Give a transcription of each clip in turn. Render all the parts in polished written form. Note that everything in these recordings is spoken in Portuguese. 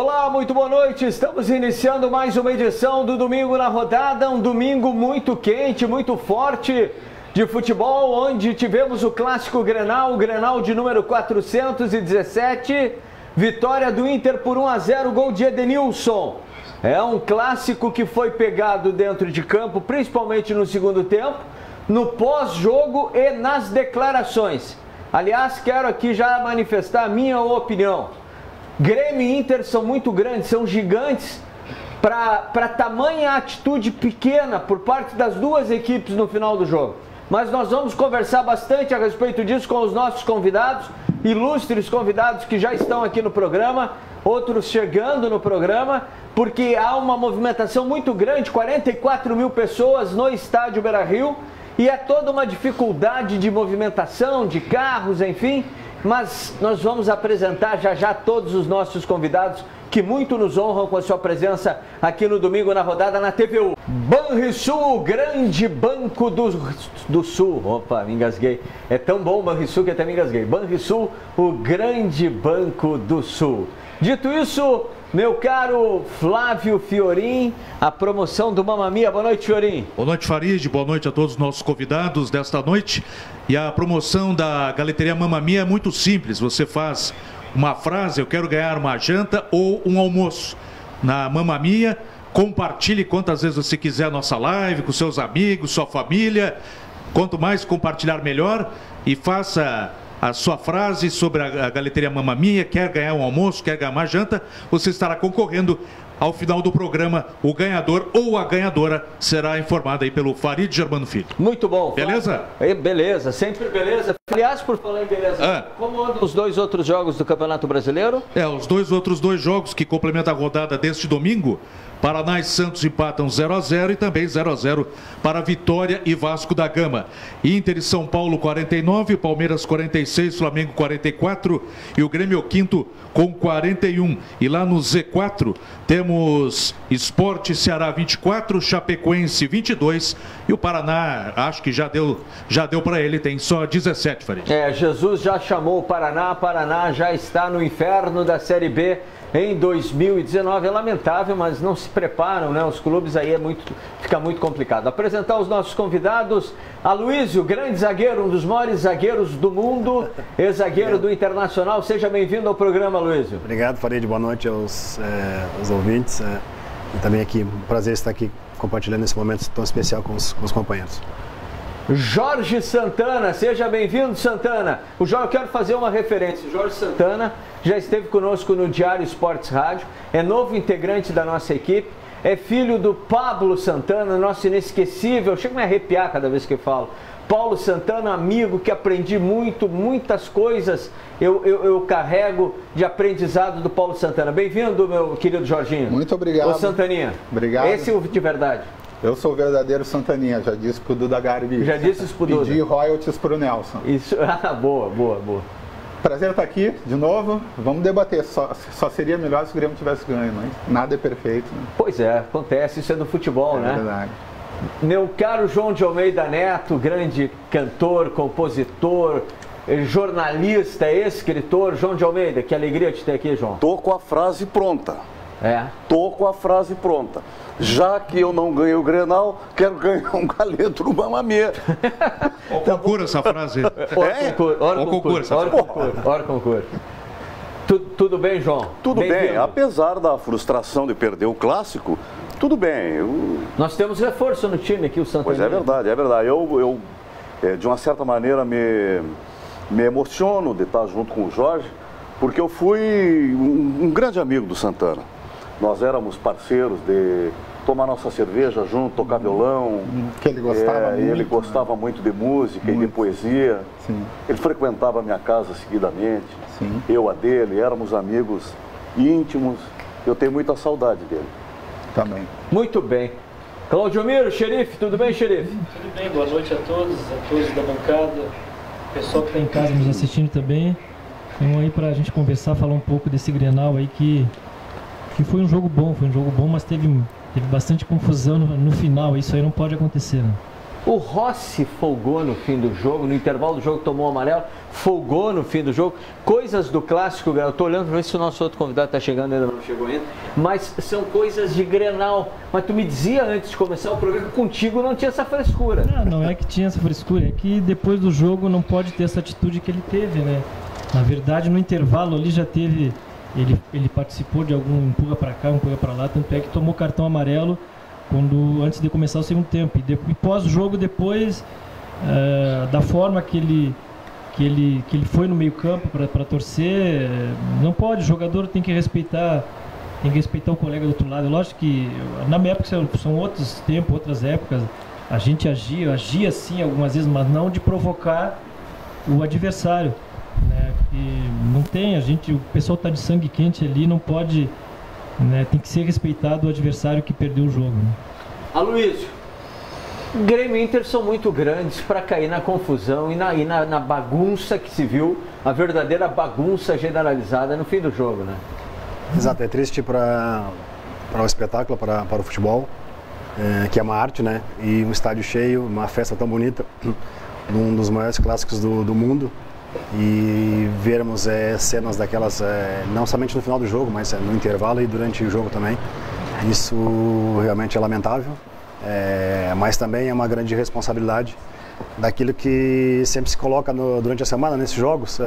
Olá, muito boa noite. Estamos iniciando mais uma edição do Domingo na Rodada, um domingo muito quente, muito forte de futebol, onde tivemos o clássico Grenal, o Grenal de número 417, vitória do Inter por 1-0, gol de Edenilson. É um clássico que foi pegado dentro de campo, principalmente no segundo tempo, no pós-jogo e nas declarações. Aliás, quero aqui já manifestar a minha opinião. Grêmio e Inter são muito grandes, são gigantes para tamanha atitude pequena por parte das duas equipes no final do jogo. Mas nós vamos conversar bastante a respeito disso com os nossos convidados, ilustres convidados que já estão aqui no programa, outros chegando no programa, porque há uma movimentação muito grande, 44 mil pessoas no estádio Beira-Rio, e é toda uma dificuldade de movimentação, de carros, enfim. Mas nós vamos apresentar já todos os nossos convidados que muito nos honram com a sua presença aqui no Domingo na Rodada na TVU. Banrisul, grande banco do Sul. Opa, me engasguei. É tão bom o Banrisul que até me engasguei. Banrisul, o grande banco do Sul. Dito isso, meu caro Flávio Fiorin, a promoção do Mamma Mia. Boa noite, Fiorin. Boa noite, Farid. Boa noite a todos os nossos convidados desta noite. E a promoção da Galeteria Mamma Mia é muito simples. Você faz uma frase, eu quero ganhar uma janta ou um almoço na Mamma Mia. Compartilhe quantas vezes você quiser a nossa live com seus amigos, sua família. Quanto mais compartilhar, melhor. E faça a sua frase sobre a Galeteria Mamma Mia, quer ganhar um almoço, quer ganhar uma janta, você estará concorrendo. Ao final do programa, o ganhador ou a ganhadora será informada aí pelo Farid Germano Filho. Muito bom. Beleza? Beleza, sempre beleza. Aliás, por falar em beleza, como andam os dois outros jogos do Campeonato Brasileiro? Os outros dois jogos que complementam a rodada deste domingo. Paraná e Santos empatam 0-0 e também 0-0 para Vitória e Vasco da Gama. Inter e São Paulo 49, Palmeiras 46, Flamengo 44 e o Grêmio quinto com 41. E lá no Z4 temos Sport Ceará 24, Chapecoense 22 e o Paraná, acho que já deu para ele, tem só 17, Farid. Jesus já chamou o Paraná já está no inferno da Série B. Em 2019 é lamentável, mas não se preparam, né? Os clubes aí fica muito complicado. Apresentar os nossos convidados, Aloísio, grande zagueiro, um dos maiores zagueiros do mundo, ex-zagueiro do Internacional. Seja bem-vindo ao programa, Aloísio. Obrigado, Farid. Boa noite aos ouvintes. E também aqui, um prazer estar aqui compartilhando esse momento tão especial com os companheiros. Jorge Santana, seja bem-vindo, Santana. Eu quero fazer uma referência. O Jorge Santana já esteve conosco no Diário Esportes Rádio, é novo integrante da nossa equipe, é filho do Pablo Santana, nosso inesquecível, chega a me arrepiar cada vez que eu falo. Paulo Santana, amigo que aprendi muitas coisas eu carrego de aprendizado do Paulo Santana. Bem-vindo, meu querido Jorginho. Muito obrigado. Ô, Santaninha. Obrigado. Esse é o de verdade. Eu sou o verdadeiro Santaninha, já disse pro Duda Garbi. Já disse isso pro Duda. Pedi royalties pro Nelson. Isso, boa. Prazer estar aqui de novo. Vamos debater. Só seria melhor se o Grêmio tivesse ganho, mas nada é perfeito. Né? Pois é, acontece, isso é do futebol, né? É verdade. Meu caro João de Almeida Neto, grande cantor, compositor, jornalista, escritor. João de Almeida, que alegria te ter aqui, João. Tô com a frase pronta. Tô com a frase pronta. Já que eu não ganhei o Grenal, quero ganhar um galeto no Mamma Mia. Ó, concurso essa frase. Hora concurso. Tudo bem, João? Tudo bem. Apesar da frustração de perder o clássico, tudo bem. Nós temos reforço no time aqui, o Santana. Pois é verdade. Eu de uma certa maneira, me emociono de estar junto com o Jorge, porque eu fui um grande amigo do Santana. Nós éramos parceiros de tomar nossa cerveja junto, tocar violão. Que ele gostava muito. Ele gostava muito de música e de poesia. Sim. Ele frequentava a minha casa seguidamente. Sim. Eu a dele, éramos amigos íntimos. Eu tenho muita saudade dele. Também. Muito bem. Claudio Miro, xerife, tudo bem, xerife? Tudo bem, boa noite a todos da bancada, o pessoal que está em casa nos assistindo também. Vamos aí para a gente conversar, falar um pouco desse Grenal aí que foi um jogo bom, mas teve bastante confusão no final, isso aí não pode acontecer, né? O Rossi folgou no fim do jogo, no intervalo do jogo tomou amarelo, folgou no fim do jogo. Coisas do clássico, eu estou olhando para ver se o nosso outro convidado está chegando, ainda não chegou ainda. Mas são coisas de Grenal. Mas tu me dizia antes de começar o programa que contigo não tinha essa frescura. Não é que tinha essa frescura, é que depois do jogo não pode ter essa atitude que ele teve, né? Na verdade, no intervalo ali já teve... Ele participou de algum empurra para cá, empurra para lá, tanto é que tomou cartão amarelo antes de começar o segundo tempo. E pós-jogo, depois, da forma que ele foi no meio campo para torcer, não pode, o jogador tem que respeitar o colega do outro lado. Lógico que na minha época são outros tempos, outras épocas, a gente agia sim algumas vezes, mas não de provocar o adversário, né? E não tem, o pessoal está de sangue quente ali, não pode, né? Tem que ser respeitado o adversário que perdeu o jogo, né? Aloysio, Grêmio e Inter são muito grandes para cair na confusão e na bagunça que se viu, a verdadeira bagunça generalizada no fim do jogo, né? Exato, é triste para o espetáculo, para o futebol, que é uma arte, né? E um estádio cheio, uma festa tão bonita, um dos maiores clássicos do mundo. E vermos cenas daquelas, não somente no final do jogo, mas no intervalo e durante o jogo também. Isso realmente é lamentável, mas também é uma grande responsabilidade daquilo que sempre se coloca durante a semana nesses jogos,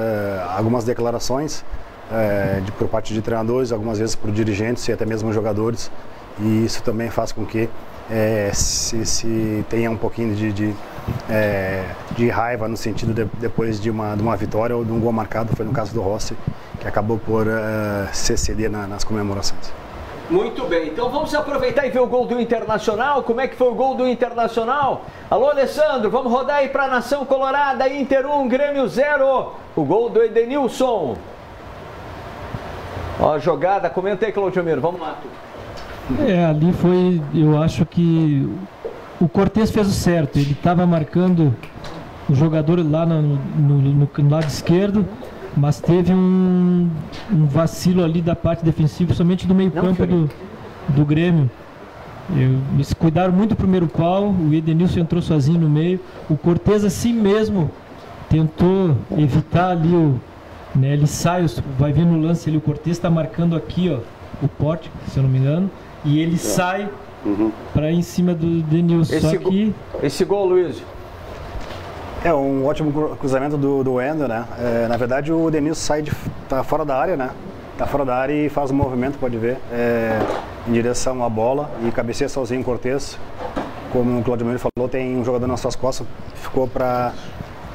algumas declarações por parte de treinadores, algumas vezes por dirigentes e até mesmo jogadores, e isso também faz com que se tenha um pouquinho de raiva no sentido depois de uma vitória ou de um gol marcado, foi no caso do Rossi, que acabou por se ceder nas comemorações. Muito bem, então vamos aproveitar e ver o gol do Internacional. Como é que foi o gol do Internacional? Alô, Alessandro, vamos rodar aí para a Nação Colorada. Inter 1, Grêmio 0. O gol do Edenilson. Ó a jogada, comenta aí, Claudio Miro, vamos lá. Ali foi, eu acho que o Cortez fez o certo. Ele estava marcando o jogador lá no lado esquerdo, mas teve um vacilo ali da parte defensiva, somente do meio campo do Grêmio. Eles cuidaram muito do primeiro pau, o Edenilson entrou sozinho no meio, o Cortez assim mesmo tentou evitar ali ele sai, vai ver no lance ali, o Cortez está marcando aqui, ó, o pote, se eu não me engano, e ele sai para em cima do Edenilson. Esse gol, Luiz. É um ótimo cruzamento do Wendel, né? Na verdade, o Edenilson tá fora da área, né? Tá fora da área e faz um movimento, pode ver, em direção à bola e cabeceia sozinho o Cortez. Como o Claudio Miro falou, tem um jogador nas suas costas, ficou para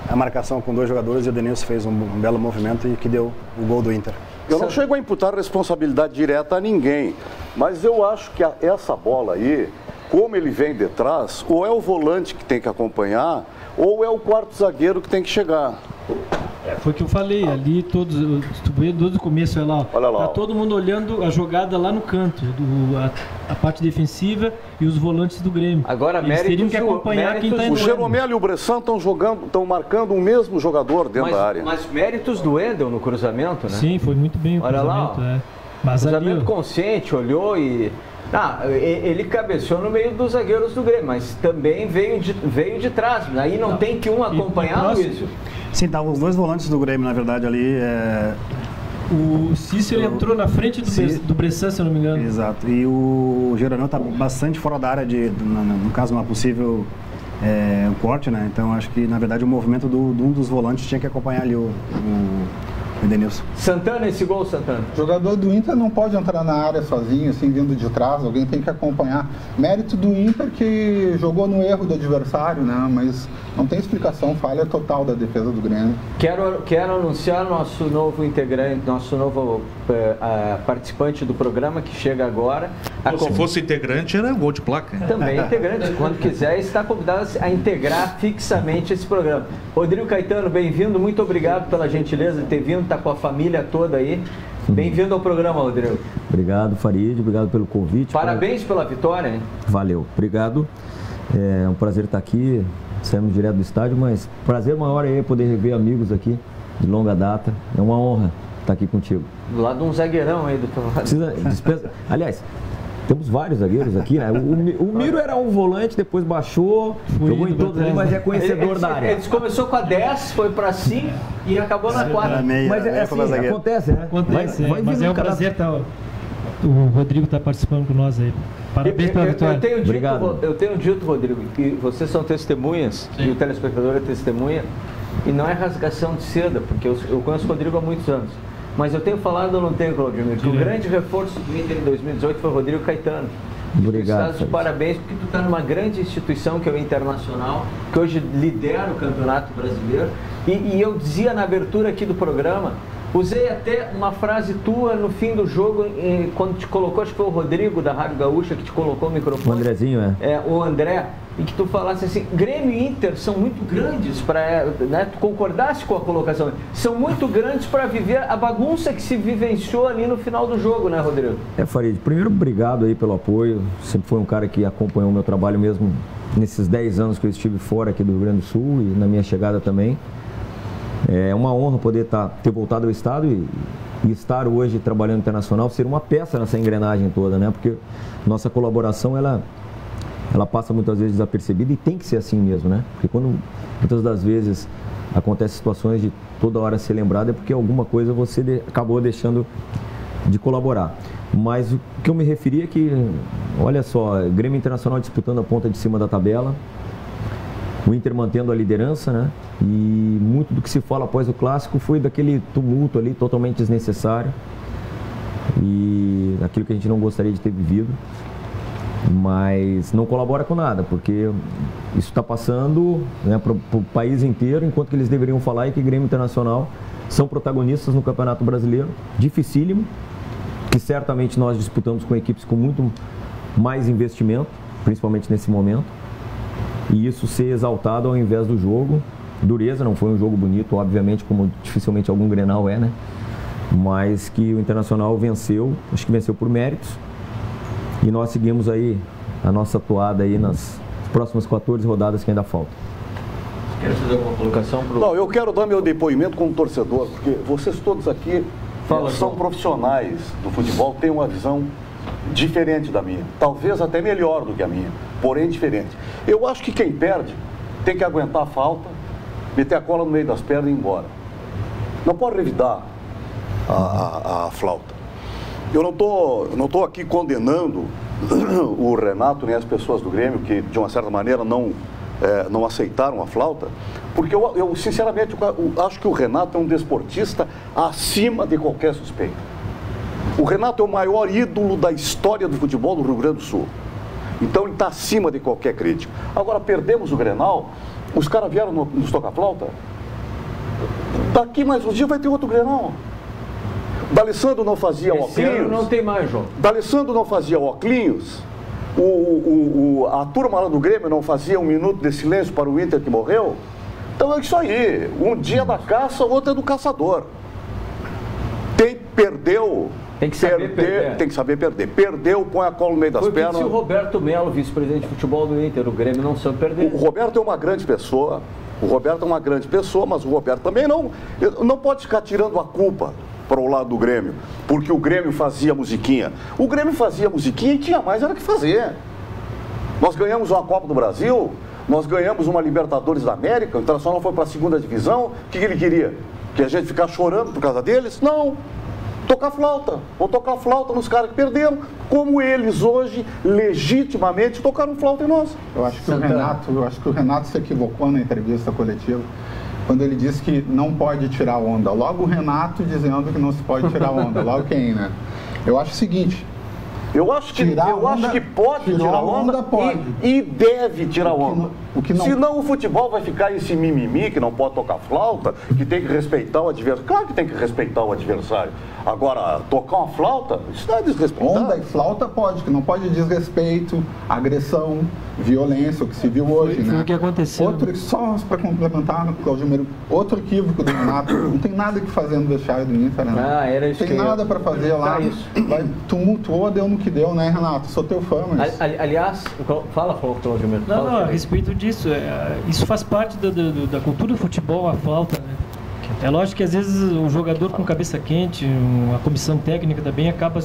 a marcação com dois jogadores e o Edenilson fez um belo movimento e que deu o gol do Inter. Eu não chego a imputar responsabilidade direta a ninguém, mas eu acho que essa bola aí, como ele vem de trás, ou é o volante que tem que acompanhar, ou é o quarto zagueiro que tem que chegar. Foi o que eu falei, ali todos, tu vê desde o começo, olha lá, tá todo mundo olhando a jogada lá no canto, a parte defensiva e os volantes do Grêmio. Agora, eles teriam que acompanhar quem está entrando. O Jeromel e o Bressan estão marcando o mesmo jogador dentro da área. Mas méritos do Wendel no cruzamento, né? Sim, foi muito bem o cruzamento. Mas cruzamento consciente, olhou e... ele cabeceou no meio dos zagueiros do Grêmio, mas também veio de trás. Aí não tem que acompanhar, Luiz. Sim, tá, os dois volantes do Grêmio, na verdade, ali. O Cícero entrou na frente do Bressan, se eu não me engano. Exato. E o Jeromel está bastante fora da área, no caso, uma possível corte, né? Então, acho que, na verdade, o movimento de um dos volantes tinha que acompanhar ali o Edenilson. Santana, esse gol, Santana. O jogador do Inter não pode entrar na área sozinho, assim, vindo de trás, alguém tem que acompanhar. Mérito do Inter que jogou no erro do adversário, né? Mas não tem explicação, falha total da defesa do Grêmio. Quero anunciar nosso novo integrante, nosso novo participante do programa que chega agora. Se fosse integrante, era gol de placa. Também integrante, quando quiser, está convidado a integrar fixamente esse programa. Rodrigo Caetano, bem-vindo, muito obrigado pela gentileza de ter vindo, está com a família toda aí. Bem-vindo ao programa, Rodrigo. Obrigado, Farid, obrigado pelo convite. Parabéns pela vitória, hein? Valeu, obrigado. É um prazer estar aqui, saímos direto do estádio, mas prazer maior é poder rever amigos aqui de longa data. É uma honra estar aqui contigo. Do lado de um zagueirão aí do teu lado. Aliás, Temos vários zagueiros aqui, né? O Miro era um volante, depois baixou, jogou em todos ali, mas é conhecedor da área. Ele começou com a 10, foi pra 5 e acabou na 4. Mas é assim, acontece, né? Acontece, mas é um prazer estar... O Rodrigo está participando com nós aí. Parabéns pela vitória. Eu tenho dito, Rodrigo, que vocês são testemunhas, e o telespectador é testemunha, e não é rasgação de seda, porque eu conheço o Rodrigo há muitos anos. Mas eu tenho falado ou não tenho, Claudio, que o grande reforço do Inter em 2018 foi o Rodrigo Caetano. Obrigado. Estás de parabéns, porque tu está numa grande instituição que é o Internacional, que hoje lidera o Campeonato Brasileiro. E eu dizia na abertura aqui do programa, usei até uma frase tua no fim do jogo, quando te colocou, acho que foi o Rodrigo da Rádio Gaúcha que te colocou o microfone. O Andrezinho, o André, e que tu falasse assim, Grêmio e Inter são muito grandes para, né, tu concordasse com a colocação, são muito grandes para viver a bagunça que se vivenciou ali no final do jogo, né, Rodrigo? Farid, primeiro obrigado aí pelo apoio, sempre foi um cara que acompanhou o meu trabalho mesmo nesses 10 anos que eu estive fora aqui do Rio Grande do Sul e na minha chegada também. É uma honra poder ter voltado ao estado e estar hoje trabalhando internacional, ser uma peça nessa engrenagem toda, né? Porque nossa colaboração, ela passa muitas vezes desapercebida e tem que ser assim mesmo, né? Porque quando muitas das vezes acontecem situações de toda hora ser lembrado é porque alguma coisa você acabou deixando de colaborar. Mas o que eu me referi é que, olha só, Grêmio Internacional disputando a ponta de cima da tabela, o Inter mantendo a liderança, né? E muito do que se fala após o clássico foi daquele tumulto ali totalmente desnecessário e aquilo que a gente não gostaria de ter vivido, mas não colabora com nada, porque isso está passando, né, para o país inteiro, enquanto que eles deveriam falar que Grêmio Internacional são protagonistas no Campeonato Brasileiro, dificílimo, que certamente nós disputamos com equipes com muito mais investimento, principalmente nesse momento. E isso ser exaltado ao invés do jogo. Dureza, não foi um jogo bonito, obviamente, como dificilmente algum Grenal é, né? Mas que o Internacional venceu, acho que venceu por méritos. E nós seguimos aí a nossa atuada aí nas próximas 14 rodadas que ainda faltam. Quer fazer alguma colocação? Não, eu quero dar meu depoimento como torcedor, porque vocês todos aqui são profissionais do futebol, têm uma visão diferente da minha, talvez até melhor do que a minha, porém diferente. Eu acho que quem perde tem que aguentar a falta, meter a cola no meio das pernas e ir embora. Não pode revidar a flauta. Eu não tô aqui condenando o Renato nem as pessoas do Grêmio que de uma certa maneira não aceitaram a flauta, porque eu sinceramente acho que o Renato é um desportista acima de qualquer suspeita. O Renato é o maior ídolo da história do futebol do Rio Grande do Sul. Então ele está acima de qualquer crítica. Agora, perdemos o Grenal, os caras vieram nos tocar flauta. Daqui mais uns dias vai ter outro Grenal. D'Alessandro não fazia óculos. Não tem mais, João. D'Alessandro não fazia óculos. A turma lá do Grêmio não fazia um minuto de silêncio para o Inter que morreu. Então é isso aí. Um dia da caça, outro é do caçador. Perdeu. Tem que saber perder. Tem que saber perder. Perdeu, põe a cola no meio das pernas. Se o Roberto Melo, vice-presidente de futebol do Inter, o Grêmio não soube perder. O Roberto é uma grande pessoa. Mas o Roberto também não pode ficar tirando a culpa para o lado do Grêmio, porque o Grêmio fazia musiquinha. O Grêmio fazia musiquinha e tinha mais era que fazer. Nós ganhamos uma Copa do Brasil, nós ganhamos uma Libertadores da América, o Internacional foi para a segunda divisão. O que ele queria? Que a gente ficasse chorando por causa deles? Não. Tocar flauta, ou tocar flauta nos caras que perderam, como eles hoje legitimamente tocaram flauta em nós. Eu acho que o Renato se equivocou na entrevista coletiva quando ele disse que não pode tirar onda. Logo o Renato dizendo que não se pode tirar onda. Logo quem, né? Eu acho o seguinte. Eu acho que pode tirar onda pode. E deve tirar onda. Não... Senão o futebol vai ficar esse mimimi que não pode tocar flauta, que tem que respeitar o adversário. Claro que tem que respeitar o adversário. Agora, tocar uma flauta, isso não é desrespeitar. Onda e flauta pode, que não pode desrespeito, agressão, violência, o que se viu hoje, né? Foi o que aconteceu. Só para complementar, Claudio Miro, outro equívoco do Renato, não tem nada que fazer no vestiário do Inter, né? Era isso. Não tem nada para fazer lá. Tumultuou, deu no que deu, né, Renato? Sou teu fã, mas... Aliás, fala, Claudio Miro. Não, a respeito disso, isso faz parte da cultura do futebol, a flauta, né? É lógico que às vezes o jogador com cabeça quente, a comissão técnica também acaba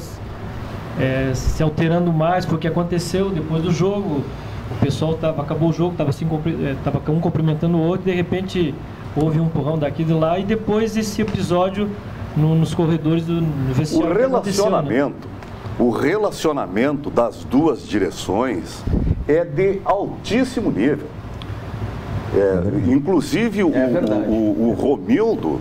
se alterando mais, porque aconteceu depois do jogo. O pessoal acabou o jogo, estava um cumprimentando o outro, de repente houve um empurrão daqui e de lá, e depois esse episódio nos corredores do vestiário. O relacionamento das duas direções é de altíssimo nível. Inclusive o Romildo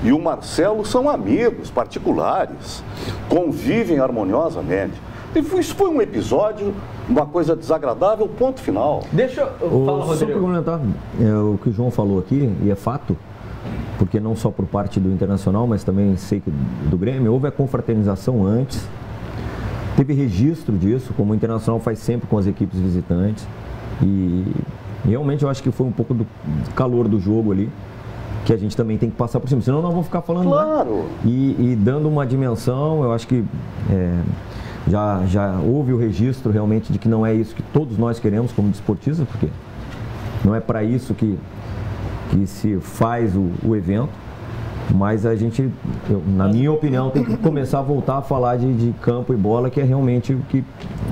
e o Marcelo são amigos particulares, convivem harmoniosamente. Isso foi um episódio, uma coisa desagradável, ponto final. Deixa eu falar, Rodrigo. Só para complementar o que o João falou aqui, e é fato, porque não só por parte do Internacional, mas também sei que do Grêmio, houve a confraternização antes, teve registro disso, como o Internacional faz sempre com as equipes visitantes, e realmente eu acho que foi um pouco do calor do jogo ali, que a gente também tem que passar por cima, senão nós vamos ficar falando, claro, e dando uma dimensão. Eu acho que já houve o registro realmente de que não é isso que todos nós queremos como desportistas, porque não é para isso que se faz o evento, mas a gente, na minha opinião, tem que começar a voltar a falar de campo e bola, que é realmente o que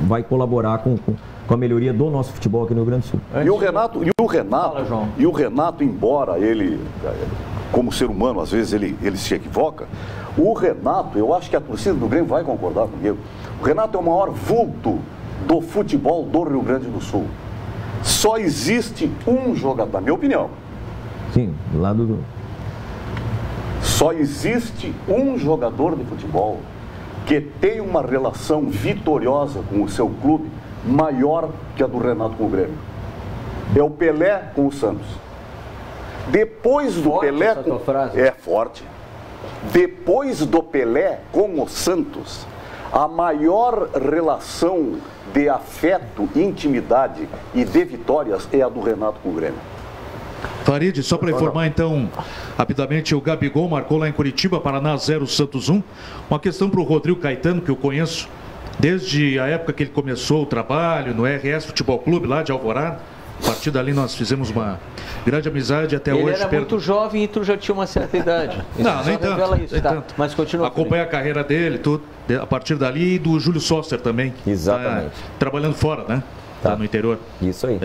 vai colaborar com a melhoria do nosso futebol aqui no Rio Grande do Sul. E o Renato, embora ele, como ser humano, às vezes ele se equivoca, o Renato, eu acho que a torcida do Grêmio vai concordar comigo, o Renato é o maior vulto do futebol do Rio Grande do Sul. Só existe um jogador, na minha opinião. Sim, do lado do... Só existe um jogador de futebol que tem uma relação vitoriosa com o seu clube maior que a do Renato com o Grêmio. É o Pelé com o Santos. Depois do Pelé... Essa tua frase. É forte. Depois do Pelé com o Santos, a maior relação de afeto, intimidade e de vitórias é a do Renato com o Grêmio. Farid, só para informar então, rapidamente, o Gabigol marcou lá em Curitiba, Paraná 0, Santos 1. Uma questão para o Rodrigo Caetano, que eu conheço desde a época que ele começou o trabalho no RS Futebol Clube, lá de Alvorada. A partir dali nós fizemos uma grande amizade até hoje. Ele era muito jovem e tu já tinha uma certa idade. Não, nem tanto, isso, tá. Mas continua. Acompanha a carreira dele, tudo, a partir dali, e do Júlio Sócer também. Exatamente. Tá trabalhando fora, né? Tá no interior. Isso aí.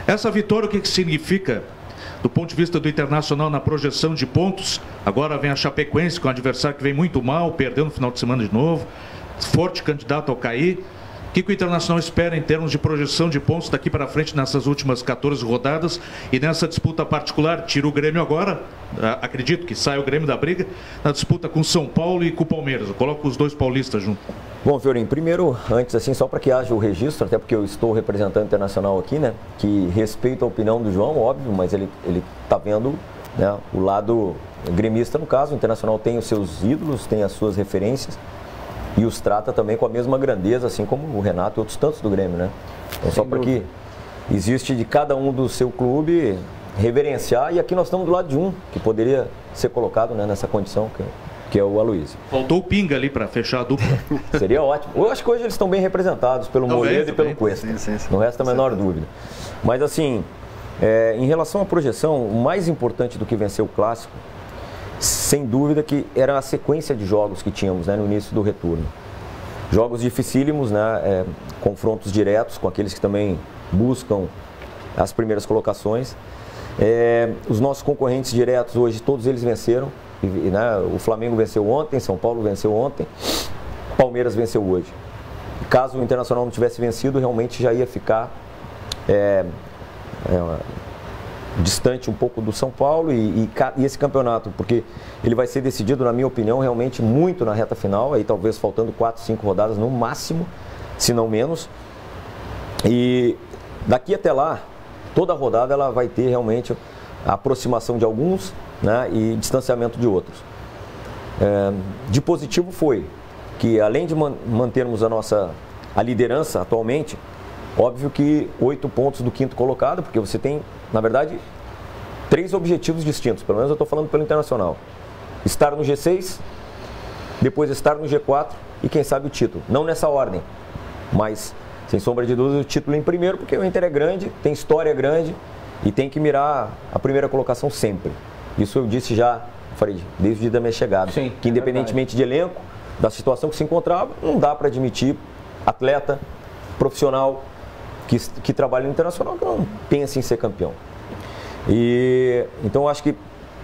Essa vitória, o que significa do ponto de vista do Internacional na projeção de pontos? Agora vem a Chapecoense, com um adversário que vem muito mal, perdeu no final de semana de novo, forte candidato ao cair. O que o Internacional espera em termos de projeção de pontos daqui para frente nessas últimas 14 rodadas e nessa disputa particular? Tira o Grêmio agora, acredito que sai o Grêmio da briga, na disputa com São Paulo e com o Palmeiras. Eu coloco os dois paulistas junto. Bom, Fiorinho, primeiro, antes assim, só para que haja o registro, até porque eu estou representando o Internacional aqui, né, que respeito a opinião do João, óbvio, mas ele está vendo, né, o lado gremista no caso. O Internacional tem os seus ídolos, tem as suas referências, e os trata também com a mesma grandeza, assim como o Renato e outros tantos do Grêmio, né? Então, só para que existe de cada um do seu clube reverenciar, e aqui nós estamos do lado de um, que poderia ser colocado, né, nessa condição, que é o Aloysio. Faltou o Pinga ali para fechar a dupla. Seria ótimo. Eu acho que hoje eles estão bem representados pelo Moledo e pelo Cuesta. Sim. Não resta a menor dúvida. Mas assim, em relação à projeção, o mais importante do que vencer o Clássico, sem dúvida que era a sequência de jogos que tínhamos, né, no início do retorno. Jogos dificílimos, né, confrontos diretos com aqueles que também buscam as primeiras colocações. Os nossos concorrentes diretos hoje, todos eles venceram. Né, o Flamengo venceu ontem, São Paulo venceu ontem, Palmeiras venceu hoje. Caso o Internacional não tivesse vencido, realmente já ia ficar distante um pouco do São Paulo e esse campeonato, porque ele vai ser decidido, na minha opinião, realmente muito na reta final, aí talvez faltando 4, 5 rodadas no máximo, se não menos. E daqui até lá, toda rodada ela vai ter realmente a aproximação de alguns, né, e distanciamento de outros. De positivo foi que, além de mantermos a liderança atualmente, óbvio que 8 pontos do quinto colocado, porque você tem, na verdade, 3 objetivos distintos, pelo menos eu estou falando pelo Internacional. Estar no G6, depois estar no G4 e quem sabe o título. Não nessa ordem, mas sem sombra de dúvida o título em primeiro, porque o Inter é grande, tem história grande e tem que mirar a primeira colocação sempre. Isso eu disse já, Farid, desde a minha chegada. Sim, que independentemente de elenco, da situação que se encontrava, não dá para admitir atleta profissional que trabalha no Internacional que não pensa em ser campeão. E então eu acho que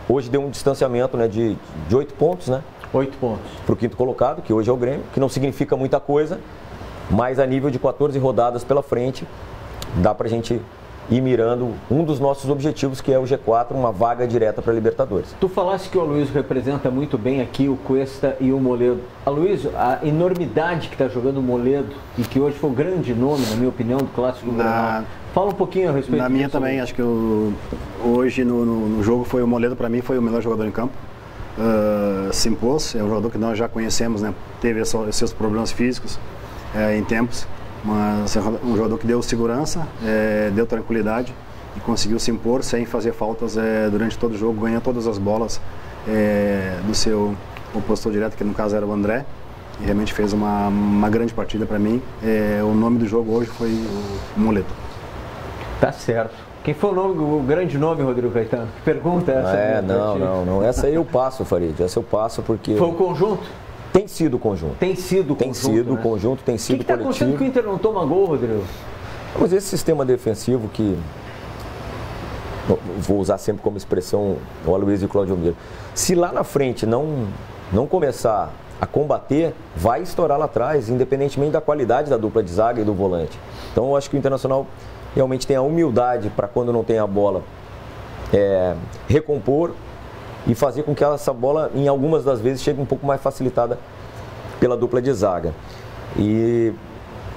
hoje deu um distanciamento, né, de 8 pontos, né? 8 pontos. Para o quinto colocado, que hoje é o Grêmio, que não significa muita coisa, mas a nível de 14 rodadas pela frente, dá para a gente ir mirando um dos nossos objetivos, que é o G4, uma vaga direta para a Libertadores. Tu falaste que o Aloysio representa muito bem aqui o Cuesta e o Moledo. Aloysio, a enormidade que está jogando o Moledo, e que hoje foi um grande nome, na minha opinião, do Clássico Grenal. Fala um pouquinho a respeito disso. Na minha também, acho que hoje no jogo foi o Moledo, para mim, foi o melhor jogador em campo. Se impôs, é um jogador que nós já conhecemos, né? Teve seus problemas físicos em tempos, mas é um jogador que deu segurança, deu tranquilidade e conseguiu se impor sem fazer faltas durante todo o jogo, ganha todas as bolas do seu opositor direto, que no caso era o André, e realmente fez uma grande partida para mim. O nome do jogo hoje foi o Moledo. Tá certo. Quem foi o grande nome, Rodrigo Caetano? Que pergunta é essa? Não. Essa aí eu passo, Farid. Essa eu passo porque... Foi o conjunto? Tem sido o conjunto. Tem sido o conjunto, tem sido o conjunto, tem sido o coletivo. O que está acontecendo que o Inter não toma gol, Rodrigo? Mas esse sistema defensivo que... Vou usar sempre como expressão o Aloysio e o Claudio Miro. Se lá na frente não começar a combater, vai estourar lá atrás, independentemente da qualidade da dupla de zaga e do volante. Então eu acho que o Internacional realmente tem a humildade para, quando não tem a bola, recompor e fazer com que essa bola, em algumas das vezes, chegue um pouco mais facilitada pela dupla de zaga. E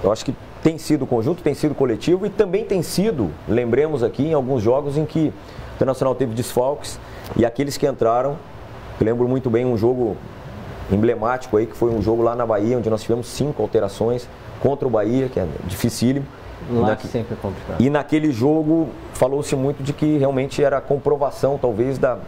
eu acho que tem sido conjunto, tem sido coletivo e também tem sido, lembremos aqui, em alguns jogos em que o Internacional teve desfalques e aqueles que entraram, eu lembro muito bem um jogo emblemático aí, que foi um jogo lá na Bahia, onde nós tivemos 5 alterações contra o Bahia, que é dificílimo. Lá sempre é complicado. E naquele jogo falou-se muito de que realmente era a comprovação, talvez, da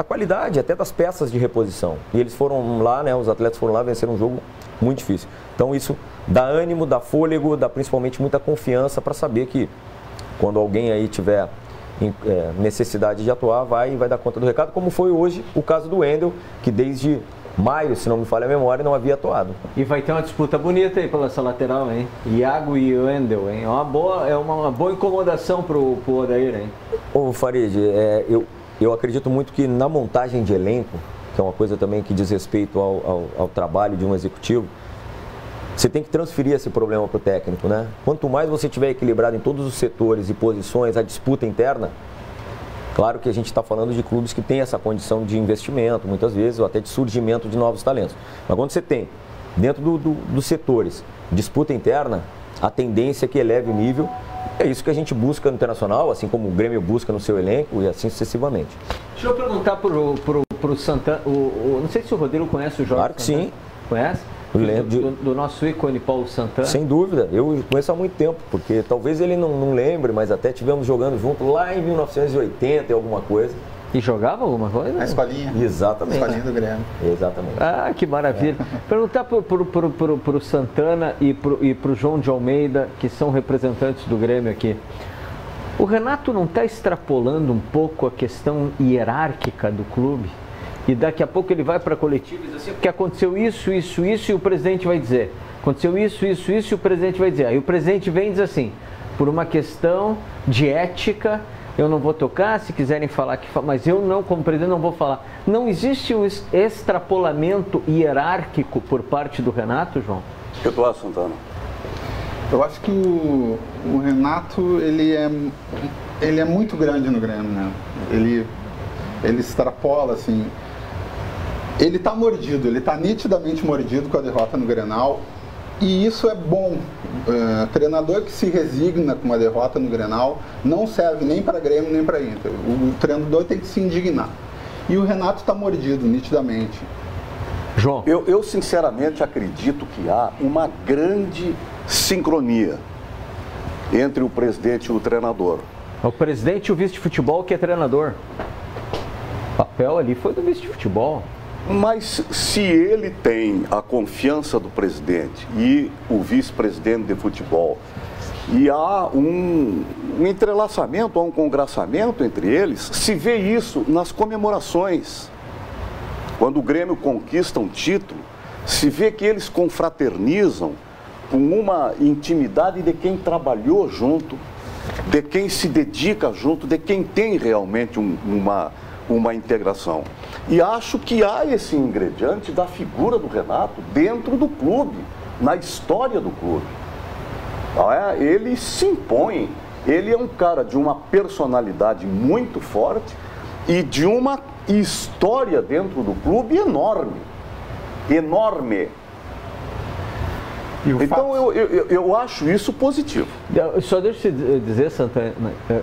qualidade, até das peças de reposição. E eles foram lá, né, os atletas foram lá, venceram um jogo muito difícil. Então isso dá ânimo, dá fôlego, dá principalmente muita confiança para saber que quando alguém aí tiver necessidade de atuar, vai dar conta do recado, como foi hoje o caso do Wendel, que desde maio, se não me falha a memória, não havia atuado. E vai ter uma disputa bonita aí pela essa lateral, hein? Iago e Wendel, hein? É uma boa incomodação pro Odair, hein? Ô Farid, eu acredito muito que na montagem de elenco, que é uma coisa também que diz respeito ao trabalho de um executivo, você tem que transferir esse problema para o técnico, né? Quanto mais você tiver equilibrado em todos os setores e posições, a disputa interna, claro que a gente está falando de clubes que têm essa condição de investimento, muitas vezes, ou até de surgimento de novos talentos. Mas quando você tem, dentro dos setores, disputa interna, a tendência é que eleve o nível. É isso que a gente busca no Internacional, assim como o Grêmio busca no seu elenco e assim sucessivamente. Deixa eu perguntar pro Santana, não sei se o Rodrigo conhece o Jorge Claro que Santana. sim. Conhece? Do nosso ícone Paulo Santana? Sem dúvida, eu conheço há muito tempo, porque talvez ele não lembre, mas até tivemos jogando junto lá em 1980 e alguma coisa. E jogava alguma coisa? Na escolinha. Exatamente. Na escolinha do Grêmio. Exatamente. Ah, que maravilha. Perguntar pro Santana e pro João de Almeida, que são representantes do Grêmio aqui. O Renato não está extrapolando um pouco a questão hierárquica do clube? E daqui a pouco ele vai para a coletiva e diz assim, porque aconteceu isso, e o presidente vai dizer. Aconteceu isso, e o presidente vai dizer. Aí o presidente vem e diz assim, por uma questão de ética, eu não vou tocar, se quiserem falar, mas eu não, como presidente, não vou falar. Não existe o extrapolamento hierárquico por parte do Renato, João? O que tu acha, Santana? Eu acho que o Renato, ele é muito grande no Grêmio, né? Ele extrapola, assim... Ele está mordido, ele está nitidamente mordido com a derrota no Grenal e isso é bom. Treinador que se resigna com uma derrota no Grenal não serve nem para Grêmio nem para Inter. O treinador tem que se indignar. E o Renato está mordido, nitidamente. João? Eu sinceramente acredito que há uma grande sincronia entre o presidente e o treinador. O presidente e o vice de futebol que é treinador. O papel ali foi do vice de futebol. Mas se ele tem a confiança do presidente e o vice-presidente de futebol e há um entrelaçamento, há um congraçamento entre eles, se vê isso nas comemorações. Quando o Grêmio conquista um título, se vê que eles confraternizam com uma intimidade de quem trabalhou junto, de quem se dedica junto, de quem tem realmente uma integração. E acho que há esse ingrediente da figura do Renato dentro do clube, na história do clube. Ele se impõe, ele é um cara de uma personalidade muito forte e de uma história dentro do clube enorme, enorme. Então eu acho isso positivo. Só deixa eu dizer,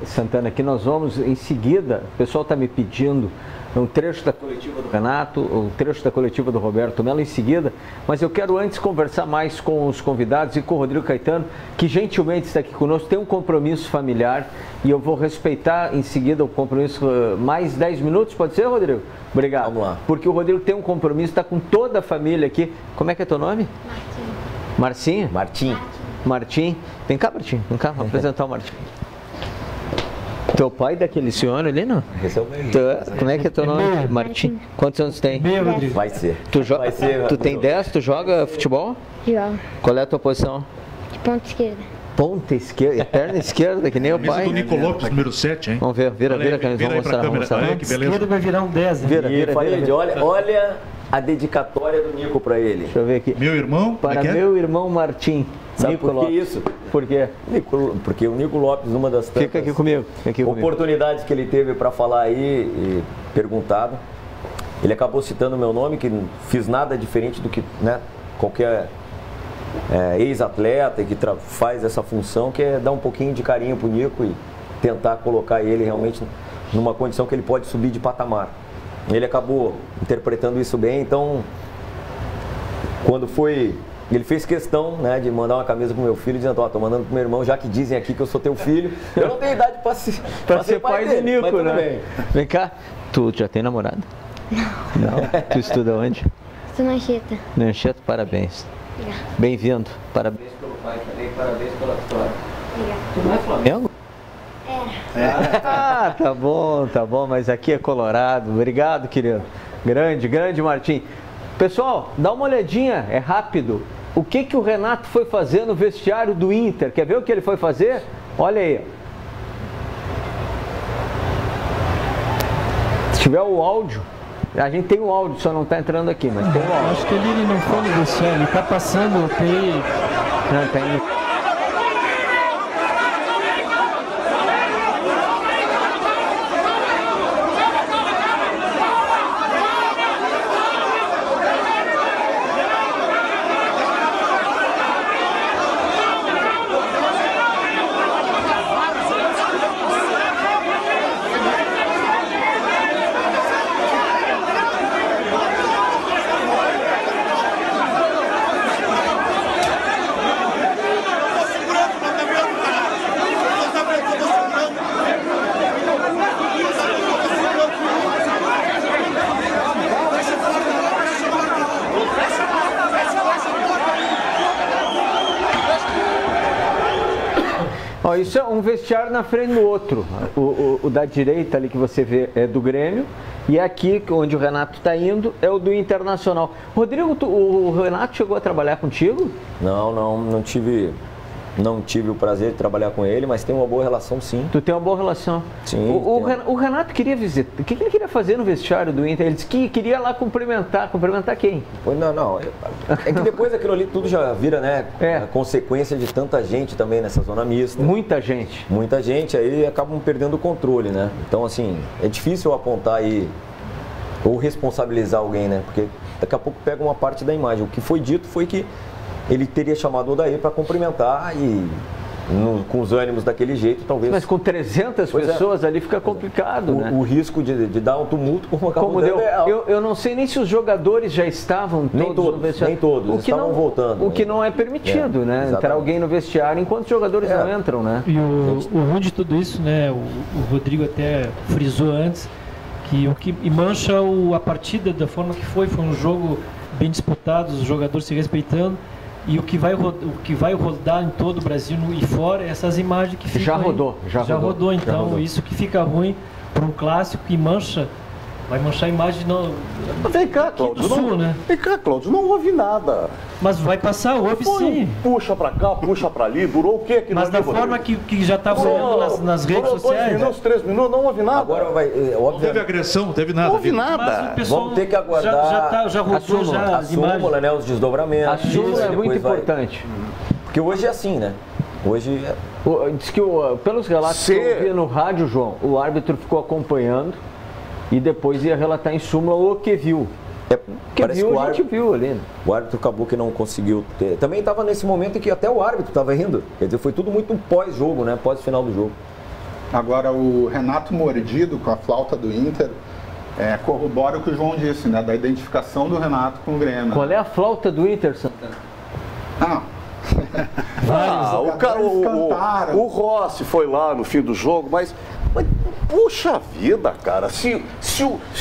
Santana, que nós vamos em seguida, o pessoal está me pedindo um trecho da coletiva do Renato, um trecho da coletiva do Roberto Melo em seguida, mas eu quero antes conversar mais com os convidados e com o Rodrigo Caetano, que gentilmente está aqui conosco, tem um compromisso familiar e eu vou respeitar em seguida o compromisso, mais 10 minutos, pode ser, Rodrigo? Obrigado. Vamos lá. Porque o Rodrigo tem um compromisso, está com toda a família aqui. Como é que é teu nome? Marcinho. Martim. Vem cá, Martim. Vem cá, vou apresentar o Martim. Teu pai daquele senhor ali, não? Esse é o meu. Como é que é teu nome? Martim. Quantos anos tem? Vai ser. Tu tem 10? Tu joga futebol? Jogo. Qual é a tua posição? De ponta esquerda. Ponta esquerda, perna esquerda, que nem o pai. Do Nico Lopes, número 7, hein? Vamos ver, vira a camisa, vamos mostrar. Olha que beleza. Esquerda vai virar um 10, né? Vira. Olha a dedicatória do Nico para ele. Deixa eu ver aqui. Meu irmão? Para meu irmão Martim. Sabe Nico por que Lopes. isso? Por quê? Porque o Nico Lopes, numa das tantas Fica aqui comigo. oportunidades que ele teve para falar aí e perguntado, ele acabou citando o meu nome, que não fiz nada diferente do que, né, qualquer ex-atleta que faz essa função, que é dar um pouquinho de carinho pro Nico e tentar colocar ele realmente numa condição que ele pode subir de patamar. Ele acabou interpretando isso bem, então quando foi, ele fez questão, né, de mandar uma camisa pro meu filho, dizendo, tô mandando pro meu irmão, já que dizem aqui que eu sou teu filho, eu não tenho idade para ser pai do dele, Nico, mas tudo né? bem. Vem cá, tu já tem namorada? Não. Tu estuda onde? Estou na Anchieta. Na Anchieta, parabéns. Obrigada. Bem-vindo. Parabéns pelo pai também, parabéns pela história. Obrigada. Tu não é Flamengo? Ah, tá bom, mas aqui é Colorado. Obrigado, querido. Grande Martim. Pessoal, dá uma olhadinha, é rápido. O que o Renato foi fazer no vestiário do Inter? Quer ver o que ele foi fazer? Olha aí. Se tiver o áudio, a gente tem o áudio, só não está entrando aqui, mas tem o áudio. Acho que ele não foi no vestiário, ele está passando o TI. Não, tem. Ó, isso é um vestiário na frente do outro. O da direita ali que você vê é do Grêmio. E aqui, onde o Renato está indo, é o do Internacional. Rodrigo, o Renato chegou a trabalhar contigo? Não tive o prazer de trabalhar com ele, mas tem uma boa relação, sim. Tu tem uma boa relação? Sim. O Renato queria visitar. O que ele queria fazer no vestiário do Inter? Ele disse que queria lá cumprimentar. Cumprimentar quem? Não. É que depois daquilo ali tudo já vira, né? É. A consequência de tanta gente também nessa zona mista. Muita gente. Muita gente, aí acabam perdendo o controle, né? Então, assim, é difícil apontar aí ou responsabilizar alguém, né? Porque daqui a pouco pega uma parte da imagem. O que foi dito foi que ele teria chamado o Odair para cumprimentar e com os ânimos daquele jeito, talvez. Mas com 300 pessoas ali fica complicado, né? O risco de dar um tumulto, como deu. Eu não sei nem se os jogadores já estavam todos no vestiário. Nem todos, estavam voltando. O que não é permitido, né? Exatamente. Entrar alguém no vestiário enquanto os jogadores não entram, né? E o ruim de tudo isso, né? O Rodrigo até frisou antes que o que mancha a partida da forma que foi um jogo bem disputado, os jogadores se respeitando. E o que vai rodar em todo o Brasil e fora, essas imagens que ficam. Já rodou. Então isso que fica ruim para um clássico que mancha Vai manchar a imagem Vem cá, Cláudio. do Sul, né? Vem cá, Cláudio, não houve nada. Mas vai passar, houve sim. Puxa pra cá, puxa pra ali, durou o quê? Mas da forma que já está rolando nas redes sociais. 2 minutos, 3 minutos, não houve nada. Agora vai, Não teve agressão, não teve nada. Não houve Vitor. nada. Mas o pessoal vamos ter que aguardar já rodou já a as imagens. súmula, né, os desdobramentos. A súmula é Depois muito vai- importante. Porque hoje é assim, né? Hoje Diz que pelos relatos que eu ouvia no rádio, João, o árbitro ficou acompanhando e depois ia relatar em súmula o que viu. Que parece viu, que o a gente viu ali. Né? O árbitro acabou que não conseguiu ter. Também estava nesse momento em que até o árbitro estava rindo. Quer dizer, foi tudo muito pós-jogo, né? Pós-final do jogo. Agora, o Renato mordido com a flauta do Inter corrobora o que o João disse, né? Da identificação do Renato com o Grêmio. Qual é a flauta do Inter, Santana? O cara, o Rossi foi lá no fim do jogo, mas puxa vida, cara, se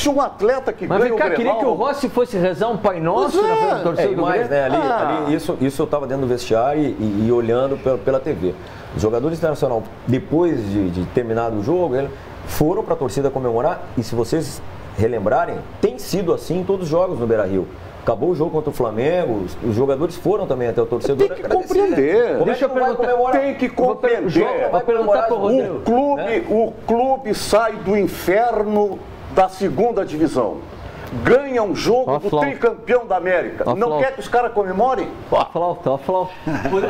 um atleta que Mas ganha vem cá, o queria Grenal... que o Rossi fosse rezar um Pai Nosso Pois é. na frente do torcedor E do mais, Grêmio? né? Ali, isso eu estava dentro do vestiário e olhando pela TV. Os jogadores internacionais, depois de terminado o jogo, eles foram para a torcida comemorar e, se vocês relembrarem, tem sido assim em todos os jogos no Beira-Rio. Acabou o jogo contra o Flamengo, os jogadores foram também até o torcedor. Tem que compreender. Como Deixa é que eu não vai perguntar. comemorar? Tem que compreender. Vou perguntar pro Rodrigo. O clube sai do inferno da segunda divisão. Ganha um jogo Ó a do flauta. tricampeão da América. Ó a Não flauta. quer que os caras comemorem? Ó a flauta.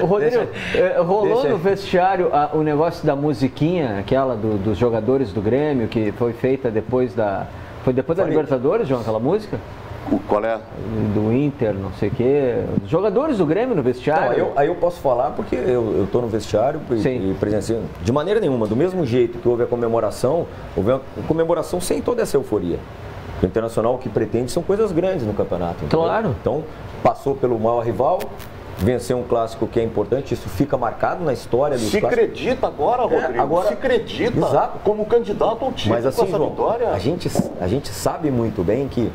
Rodrigo, rolou Deixa no aí. vestiário o negócio da musiquinha, aquela dos jogadores do Grêmio, que foi feita depois da... Foi depois da Libertadores, João, aquela música? Qual é? Do Inter, não sei o quê. Os jogadores do Grêmio no vestiário. Não, aí eu posso falar porque eu estou no vestiário Sim. e presenciando. De maneira nenhuma, do mesmo jeito que houve a comemoração, houve uma comemoração sem toda essa euforia. O Internacional, o que pretende são coisas grandes no campeonato. Entendeu? Claro. Então, passou pelo maior rival, venceu um clássico que é importante, isso fica marcado na história dos Se clássicos. acredita agora, Rodrigo. agora- se acredita Exato. como candidato ao título Mas assim, com essa João, vitória. a gente sabe muito bem que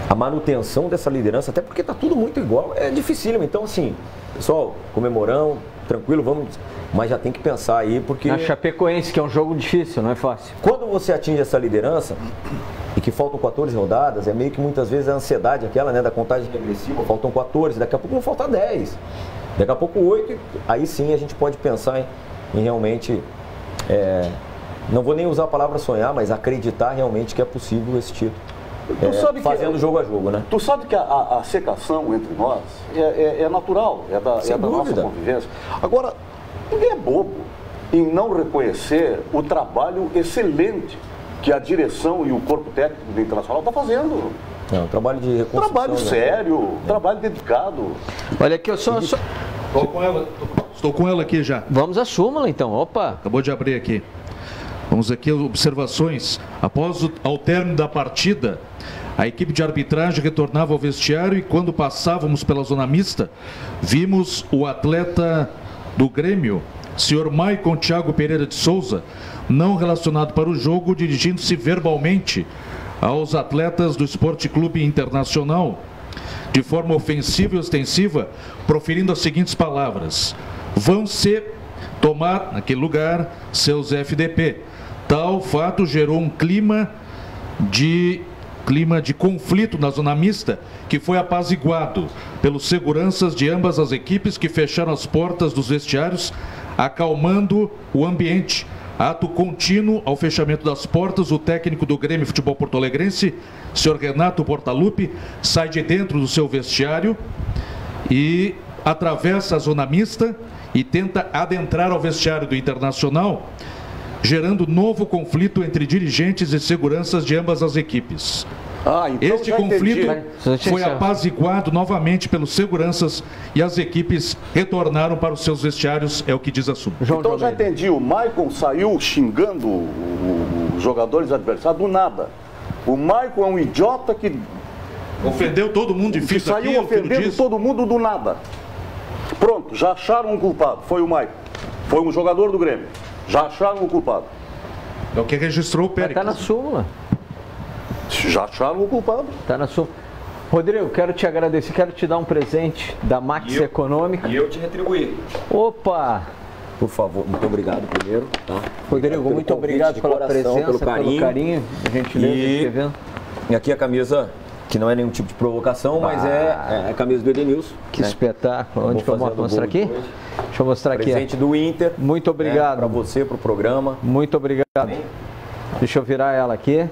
a manutenção dessa liderança, até porque está tudo muito igual, é dificílimo. Então, assim, pessoal, comemorão, tranquilo, vamos, mas já tem que pensar aí, porque Na Chapecoense, que é um jogo difícil, não é fácil. quando você atinge essa liderança e que faltam 14 rodadas, é meio que muitas vezes a ansiedade aquela, né, da contagem regressiva, faltam 14, daqui a pouco vão faltar 10, daqui a pouco 8, aí sim a gente pode pensar em realmente, não vou nem usar a palavra sonhar, mas acreditar realmente que é possível esse título. Tu sabe que- fazendo jogo a jogo, né? Tu sabe que a secação entre nós é natural, é da nossa dúvida. convivência. Agora, ninguém é bobo em não reconhecer o trabalho excelente que a direção e o corpo técnico do Internacional está fazendo. É um trabalho de reconstrução. Trabalho né? sério, trabalho dedicado. Olha aqui, eu só... Estou com ela aqui já. Vamos à súmula, então. Opa! Acabou de abrir aqui. Vamos aqui as observações. Ao término da partida, a equipe de arbitragem retornava ao vestiário e quando passávamos pela zona mista, vimos o atleta do Grêmio, senhor Maicon Thiago Pereira de Souza, não relacionado para o jogo, dirigindo-se verbalmente aos atletas do Esporte Clube Internacional, de forma ofensiva e ostensiva, proferindo as seguintes palavras: vão-se tomar, naquele lugar, seus FDP. Tal fato gerou um clima de conflito na zona mista, que foi apaziguado pelos seguranças de ambas as equipes, que fecharam as portas dos vestiários, acalmando o ambiente. Ato contínuo ao fechamento das portas, o técnico do Grêmio Futebol Porto-Alegrense, senhor Renato Portaluppi, sai de dentro do seu vestiário e atravessa a zona mista e tenta adentrar ao vestiário do Internacional, gerando novo conflito entre dirigentes e seguranças de ambas as equipes. Então Este já conflito entendi. foi apaziguado novamente pelos seguranças e as equipes retornaram para os seus vestiários, é o que diz a súmula. Então já entendi, o Maicon saiu xingando os jogadores adversários do nada. O Maicon é um idiota que Ofendeu todo mundo de que fita aqui, saiu é o que ele ofendendo diz. todo mundo do nada. Pronto, já acharam um culpado, foi o Maicon. Foi um jogador do Grêmio. Já acharam o culpado. É o que registrou o Pérez. Está na súmula. Já acharam o culpado. Está na súmula. Rodrigo, quero te agradecer, quero te dar um presente da Max Econômica. E eu te retribuí. Opa! por favor, muito obrigado primeiro. Tá? Rodrigo, muito obrigado pela presença, pelo carinho, gentileza de escrevendo. E aqui a camisa, que não é nenhum tipo de provocação, mas é a camisa do Edenilson. Que espetáculo. Onde que eu mostrar aqui? Depois. Deixa eu mostrar aqui. Presente do Inter. Muito obrigado. Para você, para o programa. Muito obrigado. Deixa eu virar ela aqui,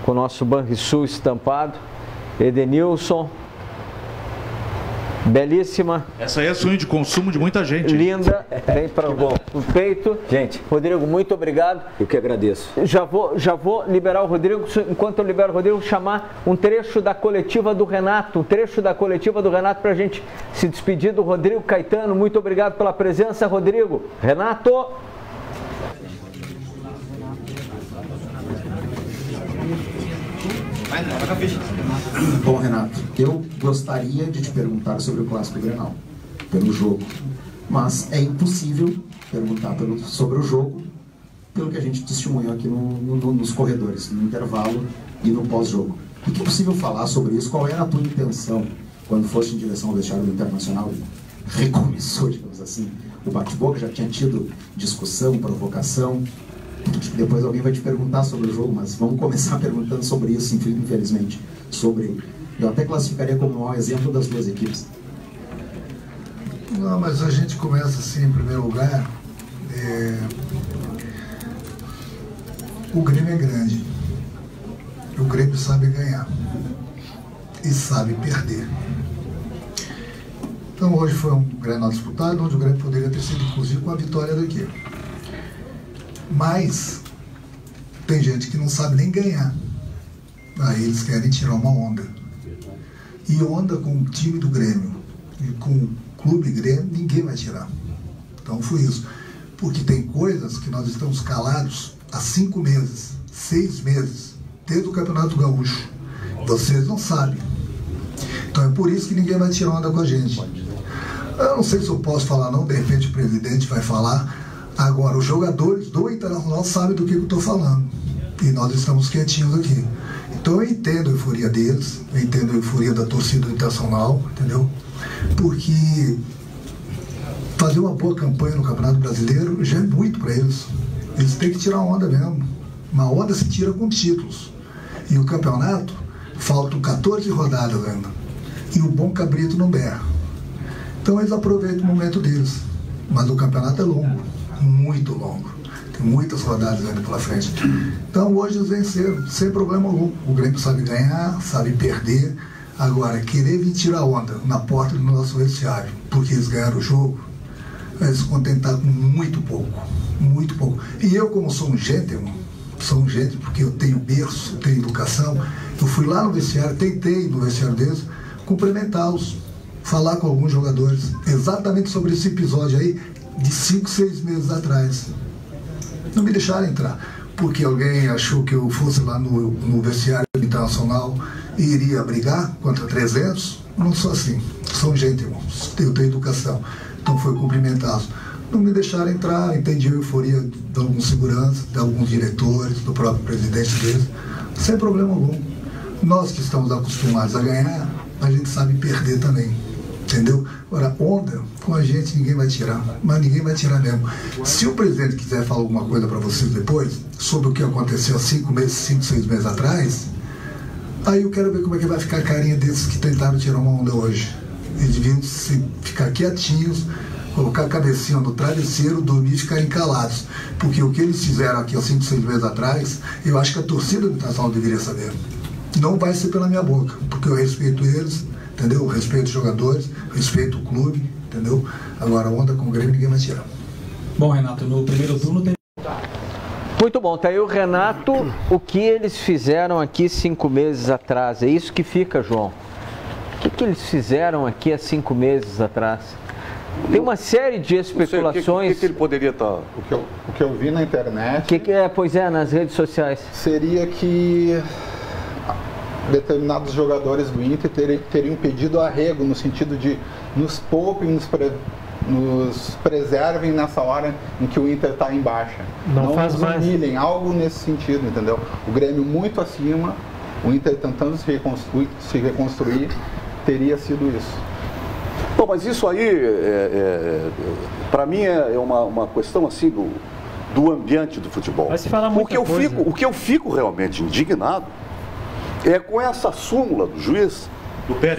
com o nosso Banrisul estampado. Edenilson. Belíssima. Essa aí é sonho de consumo de muita gente. Linda. Vem para o peito. Gente. Rodrigo, muito obrigado. Eu que agradeço. Já vou liberar o Rodrigo. Enquanto eu libero o Rodrigo, chamar um trecho da coletiva do Renato. Um trecho da coletiva do Renato para a gente se despedir do Rodrigo Caetano. Muito obrigado pela presença, Rodrigo. Renato. Bom, Renato, eu gostaria de te perguntar sobre o Clássico Grenal, pelo jogo, mas é impossível perguntar sobre o jogo pelo que a gente testemunhou aqui nos corredores, no intervalo e no pós-jogo. O que é possível falar sobre isso? Qual era a tua intenção quando foste em direção ao vestiário do Internacional e recomeçou, digamos assim, o bate-boca? Já tinha tido discussão, provocação. Depois alguém vai te perguntar sobre o jogo, mas vamos começar perguntando sobre isso, infelizmente. Eu até classificaria como um mau exemplo das duas equipes. Não, mas a gente começa assim, em primeiro lugar. O Grêmio é grande. O Grêmio sabe ganhar. E sabe perder. Então hoje foi um Grenal disputado, onde o Grêmio poderia ter sido, inclusive, com a vitória da equipe. Mas tem gente que não sabe nem ganhar. Aí eles querem tirar uma onda. E onda com o time do Grêmio e com o clube Grêmio, ninguém vai tirar. Então foi isso. Porque tem coisas que nós estamos calados há 5 meses, 6 meses, desde o Campeonato Gaúcho. Vocês não sabem. Então é por isso que ninguém vai tirar onda com a gente. Eu não sei se eu posso falar não, de repente o presidente vai falar. Agora, os jogadores do Internacional sabem do que eu estou falando. E nós estamos quietinhos aqui. Então eu entendo a euforia deles, eu entendo a euforia da torcida do Internacional, entendeu? Porque fazer uma boa campanha no Campeonato Brasileiro já é muito para eles. Eles têm que tirar onda mesmo. Uma onda se tira com títulos. E o campeonato, faltam 14 rodadas ainda. E o bom cabrito não berra. Então eles aproveitam o momento deles. Mas o campeonato é longo, muito longo. Tem muitas rodadas ainda pela frente. Então hoje eles venceram, sem problema algum. O Grêmio sabe ganhar, sabe perder. Agora, querer vir tirar onda na porta do nosso vestiário, porque eles ganharam o jogo, é se contentar com muito pouco. Muito pouco. E eu, como sou um gentleman, porque eu tenho berço, tenho educação, eu fui lá no vestiário, tentei no vestiário deles, cumprimentá-los, falar com alguns jogadores, exatamente sobre esse episódio aí, de 5, 6 meses atrás. Não me deixaram entrar, porque alguém achou que eu fosse lá no vestiário internacional e iria brigar contra 300. Não sou assim, sou um gentleman, eu tenho educação. Então foi cumprimentá-los. Não me deixaram entrar, entendi a euforia de alguns seguranças, de alguns diretores, do próprio presidente deles, sem problema algum. Nós que estamos acostumados a ganhar, a gente sabe perder também, entendeu? Agora, onda, com a gente ninguém vai tirar, mas ninguém vai tirar mesmo. Se o presidente quiser falar alguma coisa para vocês depois, sobre o que aconteceu há 5, 6 meses atrás, aí eu quero ver como é que vai ficar a carinha desses que tentaram tirar uma onda hoje. Eles deviam ficar quietinhos, colocar a cabecinha no travesseiro, dormir e ficarem calados. Porque o que eles fizeram aqui há 5, 6 meses atrás, eu acho que a torcida do Internacional deveria saber. Não vai ser pela minha boca, porque eu respeito eles, entendeu? Eu respeito os jogadores, respeito o clube, entendeu? Agora, a onda com o Grêmio ninguém vai tirar. Bom, Renato, no primeiro turno tem... Muito bom, tá aí o Renato, o que eles fizeram aqui 5 meses atrás, é isso que fica, João. O que eles fizeram aqui há 5 meses atrás? Tem uma série de especulações. O que ele poderia estar... O que eu vi na internet... Pois é, nas redes sociais. Seria que determinados jogadores do Inter teriam pedido arrego, no sentido de nos poupem, nos preservem nessa hora em que o Inter está em baixa. Não faz mais. Humilhem, algo nesse sentido, entendeu? O Grêmio muito acima, o Inter tentando se reconstruir, teria sido isso. Bom, Então, mas isso aí, para mim, é uma questão assim do ambiente do futebol. Vai se falar muita coisa. O que eu fico realmente indignado é com essa súmula do juiz. Do Pérez.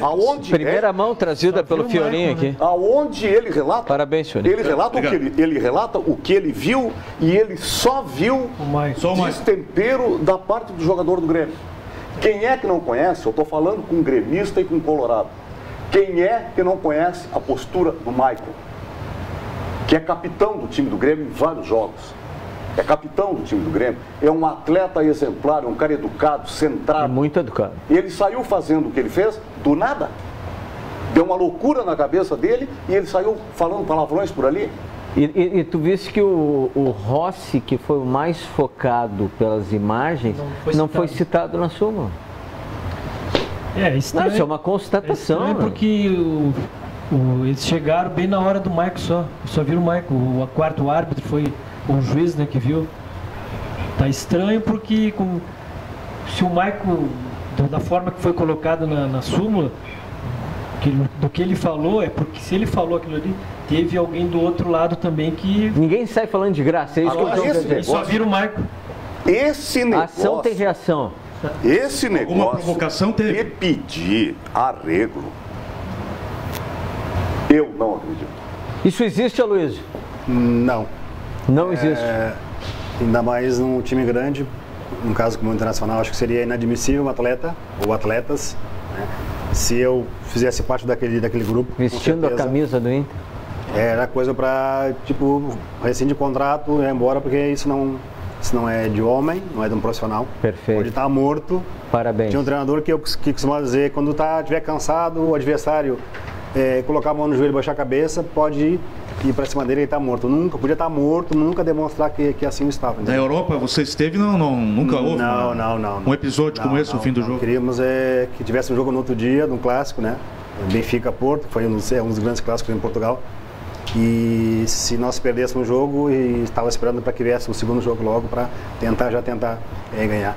Primeira mão trazida pelo Fiorinho aqui. Aonde ele relata. Parabéns, Fiorinho. Ele relata o que ele viu e ele só viu o destempero da parte do jogador do Grêmio. Quem é que não conhece? Eu estou falando com um gremista e com um colorado. Quem é que não conhece a postura do Michael? Que é capitão do time do Grêmio em vários jogos. É capitão do time do Grêmio, é um atleta exemplar, um cara educado, centrado. É muito educado. E ele saiu fazendo o que ele fez do nada. Deu uma loucura na cabeça dele e ele saiu falando palavrões por ali. E tu viste que o Rossi, que foi o mais focado pelas imagens, não foi citado na súmula. Estranho. Não, isso é uma constatação. É porque eles chegaram bem na hora do Michael só viram o Michael. O quarto árbitro foi o juiz, né, que viu. Tá estranho porque se o Michael, da forma que foi colocado na súmula, do que ele falou, é porque se ele falou aquilo ali, teve alguém do outro lado também que... Ninguém sai falando de graça, é isso que eu estou dizendo. Só vira o Michael. Esse negócio... Ação tem reação. Esse negócio... Uma provocação teve. De pedir arrego, eu não acredito. Isso existe, Aloysio? Não. Não existe. Ainda mais num time grande, num caso como o Internacional, acho que seria inadmissível um atleta ou atletas, né, se eu fizesse parte daquele grupo. Vestindo a camisa do Inter. Era coisa para, tipo, rescinde o contrato e ir embora, porque isso não é de homem, não é de um profissional. Perfeito. Pode estar morto. Parabéns. Tinha um treinador que costumava dizer, quando estiver cansado, o adversário colocar a mão no joelho e baixar a cabeça, pode ir para cima dele e está morto. Podia estar morto, nunca demonstrar que assim estava. Na Europa você esteve? Nunca houve? Não. Um episódio como esse no fim do jogo? Queríamos que tivesse um jogo no outro dia, num clássico, né? Benfica-Porto, que foi um dos grandes clássicos em Portugal. E se nós perdêssemos o jogo, e estava esperando para que viesse o segundo jogo logo para tentar ganhar.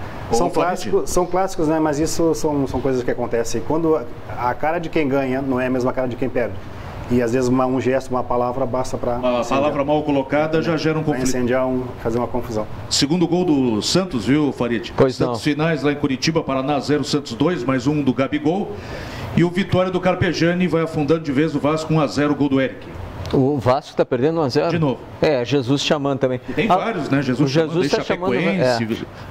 São clássicos, né? Mas isso são coisas que acontecem. Quando a cara de quem ganha não é a mesma cara de quem perde. E às vezes um gesto, uma palavra basta para... Uma palavra mal colocada já gera um conflito. Incendiar, fazer uma confusão. Segundo gol do Santos, viu, Farid? Pois Santos não. Finais lá em Curitiba, Paraná 0, Santos 2, mais um do Gabigol. E o Vitória do Carpegiani vai afundando de vez o Vasco 1-0, gol do Eric. O Vasco está perdendo 1-0? De novo. Jesus chamando também. Tem vários, né? Jesus está chamando.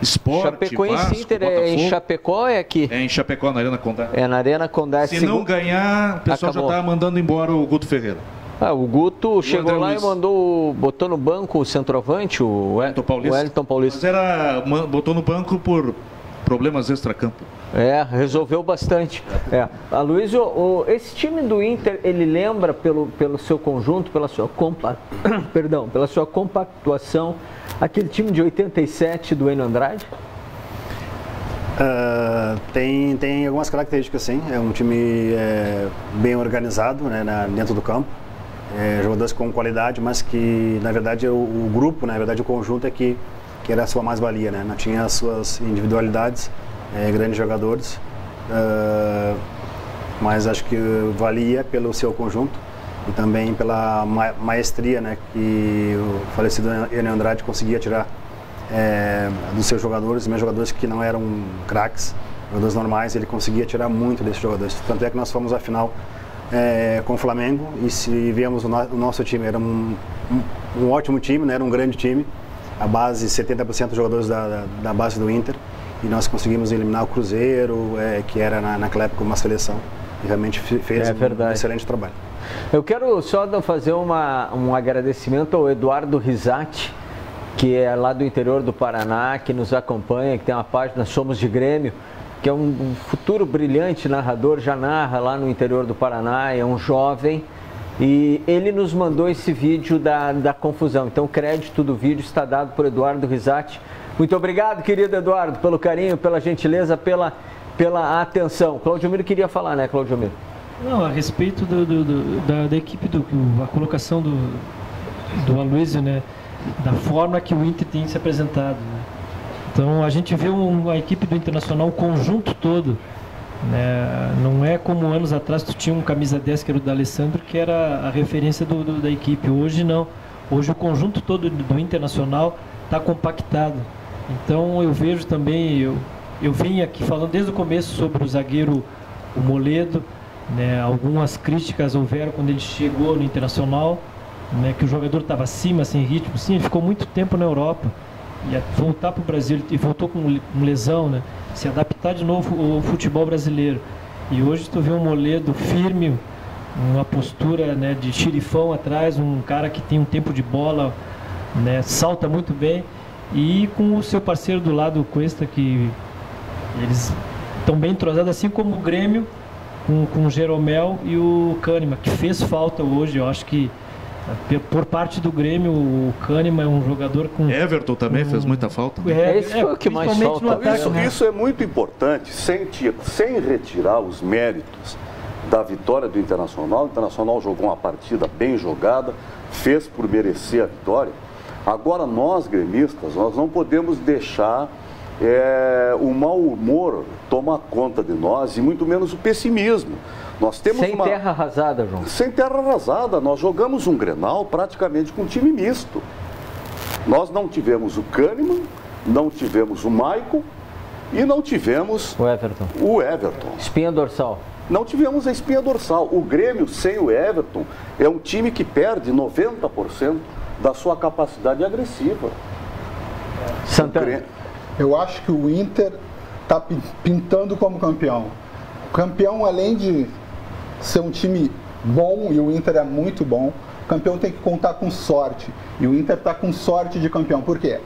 Sport, Chapecoense, Vasco, Inter Botafogo. É em Chapecó ou é aqui? É em Chapecó, na Arena Condá. É na Arena Condá. Se não ganhar, o pessoal já está mandando embora o Guto Ferreira. O Guto chegou lá Luiz. E botou no banco o centroavante, o Wellington Paulista. Mas botou no banco por problemas extracampo. Resolveu bastante. Aloysio, esse time do Inter, ele lembra pelo seu conjunto, pela sua compactuação, aquele time de 87 do Enio Andrade? Tem algumas características, sim. É um time bem organizado, né, dentro do campo. Jogadores com qualidade, mas que, na verdade, o grupo, na verdade, o conjunto é que era a sua mais-valia, né? Não tinha as suas individualidades, grandes jogadores, mas acho que valia pelo seu conjunto e também pela maestria, né, que o falecido Enio Andrade conseguia tirar dos seus jogadores, meus jogadores que não eram craques, jogadores normais, ele conseguia tirar muito desses jogadores. Tanto é que nós fomos à final com o Flamengo e se viemos o nosso time, era um ótimo time, né, era um grande time, a base, 70% dos jogadores da base do Inter, e nós conseguimos eliminar o Cruzeiro, que era naquela época uma seleção, e realmente fez um excelente trabalho. Eu quero só fazer um agradecimento ao Eduardo Risati, que é lá do interior do Paraná, que nos acompanha, que tem uma página Somos de Grêmio, que é um futuro brilhante narrador, já narra lá no interior do Paraná, é um jovem, e ele nos mandou esse vídeo da confusão. Então o crédito do vídeo está dado por Eduardo Risati. Muito obrigado, querido Eduardo, pelo carinho, pela gentileza, pela atenção. Claudio Miro queria falar, né, Claudio Miro? Não, a respeito da equipe, a colocação do Aloysio, né, da forma que o Inter tem se apresentado, né? Então a gente vê a equipe do Internacional, o conjunto todo, né? Não é como anos atrás tu tinha um camisa 10 que era o D'Alessandro, que era a referência da equipe. Hoje não. Hoje o conjunto todo do Internacional está compactado. Então eu vejo também, eu venho aqui falando desde o começo sobre o zagueiro, o Moledo, né? Algumas críticas houveram quando ele chegou no Internacional, né? Que o jogador estava acima, sem ritmo. Sim, ele ficou muito tempo na Europa. E voltar para o Brasil, e voltou com lesão, né? Se adaptar de novo ao futebol brasileiro. E hoje tu vê um Moledo firme, uma postura, né, de xerifão atrás, um cara que tem um tempo de bola, né, salta muito bem, e com o seu parceiro do lado, o Cuesta, que eles estão bem entrosados, assim como o Grêmio, com o Jeromel e o Kahneman, que fez falta hoje. Eu acho que por parte do Grêmio, o Kahneman é um jogador com... Everton também fez muita falta. Esse foi o que mais falta. Isso é muito importante, sem retirar os méritos da vitória do Internacional. O Internacional jogou uma partida bem jogada, fez por merecer a vitória. Agora, nós gremistas, nós não podemos deixar o mau humor tomar conta de nós, e muito menos o pessimismo. Nós temos sem terra arrasada, João. Sem terra arrasada. Nós jogamos um Grenal praticamente com um time misto. Nós não tivemos o Kahneman, não tivemos o Maicon e não tivemos o Everton. Espinha dorsal. Não tivemos a espinha dorsal. O Grêmio sem o Everton é um time que perde 90% da sua capacidade agressiva. Santana. Eu acho que o Inter está pintando como campeão. O campeão, além de ser um time bom, e o Inter é muito bom, o campeão tem que contar com sorte. E o Inter está com sorte de campeão. Por quê?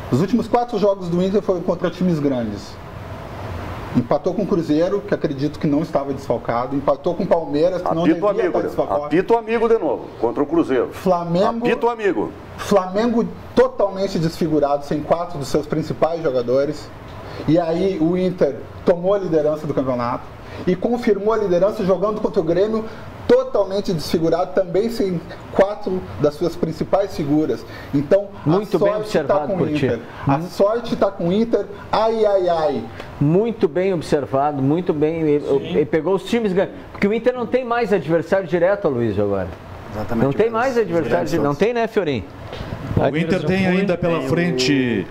Os últimos 4 jogos do Inter foram contra times grandes. Empatou com o Cruzeiro, que acredito que não estava desfalcado. Empatou com o Palmeiras, que não devia estar desfalcado. Apito amigo de novo, contra o Cruzeiro. Flamengo. Apito amigo. Flamengo totalmente desfigurado, sem 4 dos seus principais jogadores. E aí o Inter tomou a liderança do campeonato e confirmou a liderança jogando contra o Grêmio totalmente desfigurado, também sem 4 das suas principais figuras. Então, muito bem observado por ti. A sorte está com o Inter, ai, ai, ai. Muito bem observado, muito bem. Ele pegou os times, porque o Inter não tem mais adversário direto, Luiz, agora. Exatamente. Não tem mais adversário, não tem, né, Fiorim? O Inter tem ainda pela frente...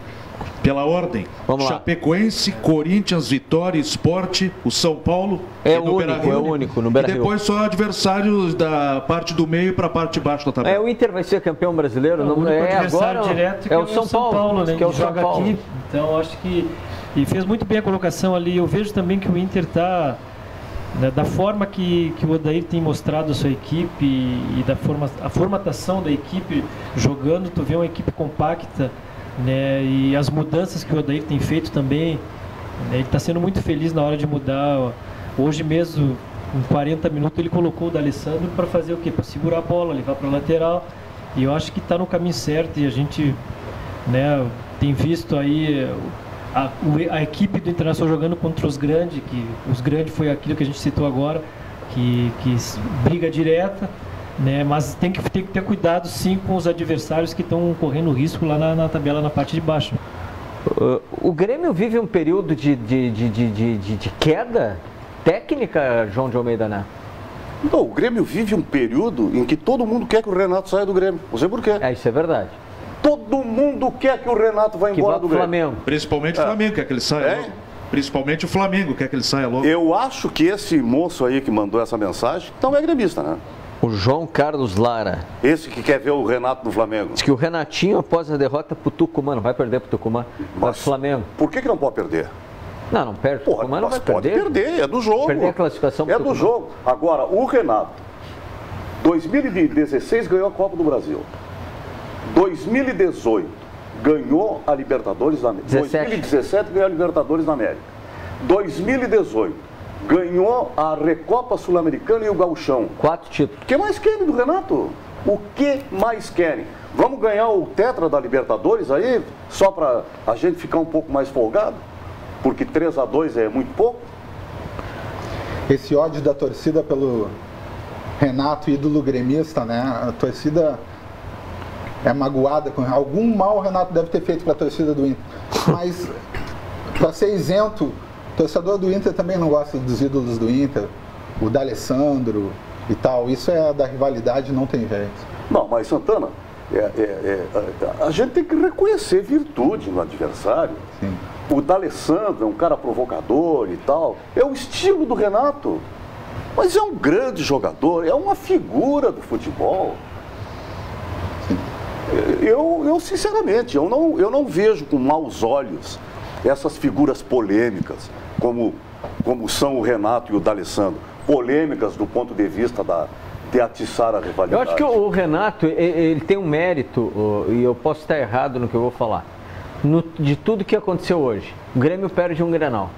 Pela ordem, Chapecoense, Corinthians, Vitória, Sport, o São Paulo. É o único no Beira-Rio. E depois só adversários da parte do meio para a parte de baixo da tabela. O Inter vai ser campeão brasileiro? Não é agora direto, é o São Paulo, né? Que é o joga aqui. Então acho que e fez muito bem a colocação ali. Eu vejo também que o Inter está, né, da forma que o Odair tem mostrado a sua equipe e a formatação da equipe jogando. Tu vê uma equipe compacta, né, e as mudanças que o Odair tem feito também, né, ele está sendo muito feliz na hora de mudar. Hoje mesmo, em 40 minutos, ele colocou o D'Alessandro para fazer o quê? Para segurar a bola, levar para a lateral. E eu acho que está no caminho certo, e a gente, né, tem visto aí a equipe do Internacional jogando contra os grandes, que os grandes foi aquilo que a gente citou agora, que briga direta. Né, mas tem que ter cuidado sim com os adversários que estão correndo risco lá na tabela, na parte de baixo. O Grêmio vive um período de queda técnica, João de Almeida, né? Não, o Grêmio vive um período em que todo mundo quer que o Renato saia do Grêmio. Não sei por quê. Isso é verdade. Todo mundo quer que o Renato vá embora do Grêmio. Flamengo. Principalmente o Flamengo quer que ele saia logo. Principalmente o Flamengo quer que ele saia logo. Eu acho que esse moço aí que mandou essa mensagem não é gremista, né? O João Carlos Lara. Esse que quer ver o Renato no Flamengo. Diz que o Renatinho, após a derrota pro Tucumã, não vai perder pro Tucumã, vai pro Flamengo. Por que não pode perder? Não perde. Tucumã não vai pode perder, é do jogo. Perder a classificação pro Tucumã. Do jogo. Agora, o Renato, 2016 ganhou a Copa do Brasil. 2018 ganhou a Libertadores da América. 2017 ganhou a Libertadores da América. 2018 ganhou a Recopa Sul-Americana e o Gauchão. 4 títulos. O que mais querem do Renato? O que mais querem? Vamos ganhar o Tetra da Libertadores aí, só para a gente ficar um pouco mais folgado? Porque 3-2 é muito pouco? Esse ódio da torcida pelo Renato, ídolo gremista, né? A torcida é magoada com algum mal o Renato deve ter feito para a torcida do Inter. Mas para ser isento torcedor do Inter também não gosta dos ídolos do Inter, o D'Alessandro e tal. Isso é da rivalidade, não tem jeito. Não, mas Santana, a gente tem que reconhecer virtude no adversário. Sim. O D'Alessandro é um cara provocador e tal. É o estilo do Renato. Mas é um grande jogador, é uma figura do futebol. Eu sinceramente, eu não vejo com maus olhos essas figuras polêmicas, como são o Renato e o D'Alessandro. Polêmicas do ponto de vista de atiçar a rivalidade. Eu acho que o Renato, ele tem um mérito, e eu posso estar errado no que eu vou falar, de tudo que aconteceu hoje. O Grêmio perde um Grenal.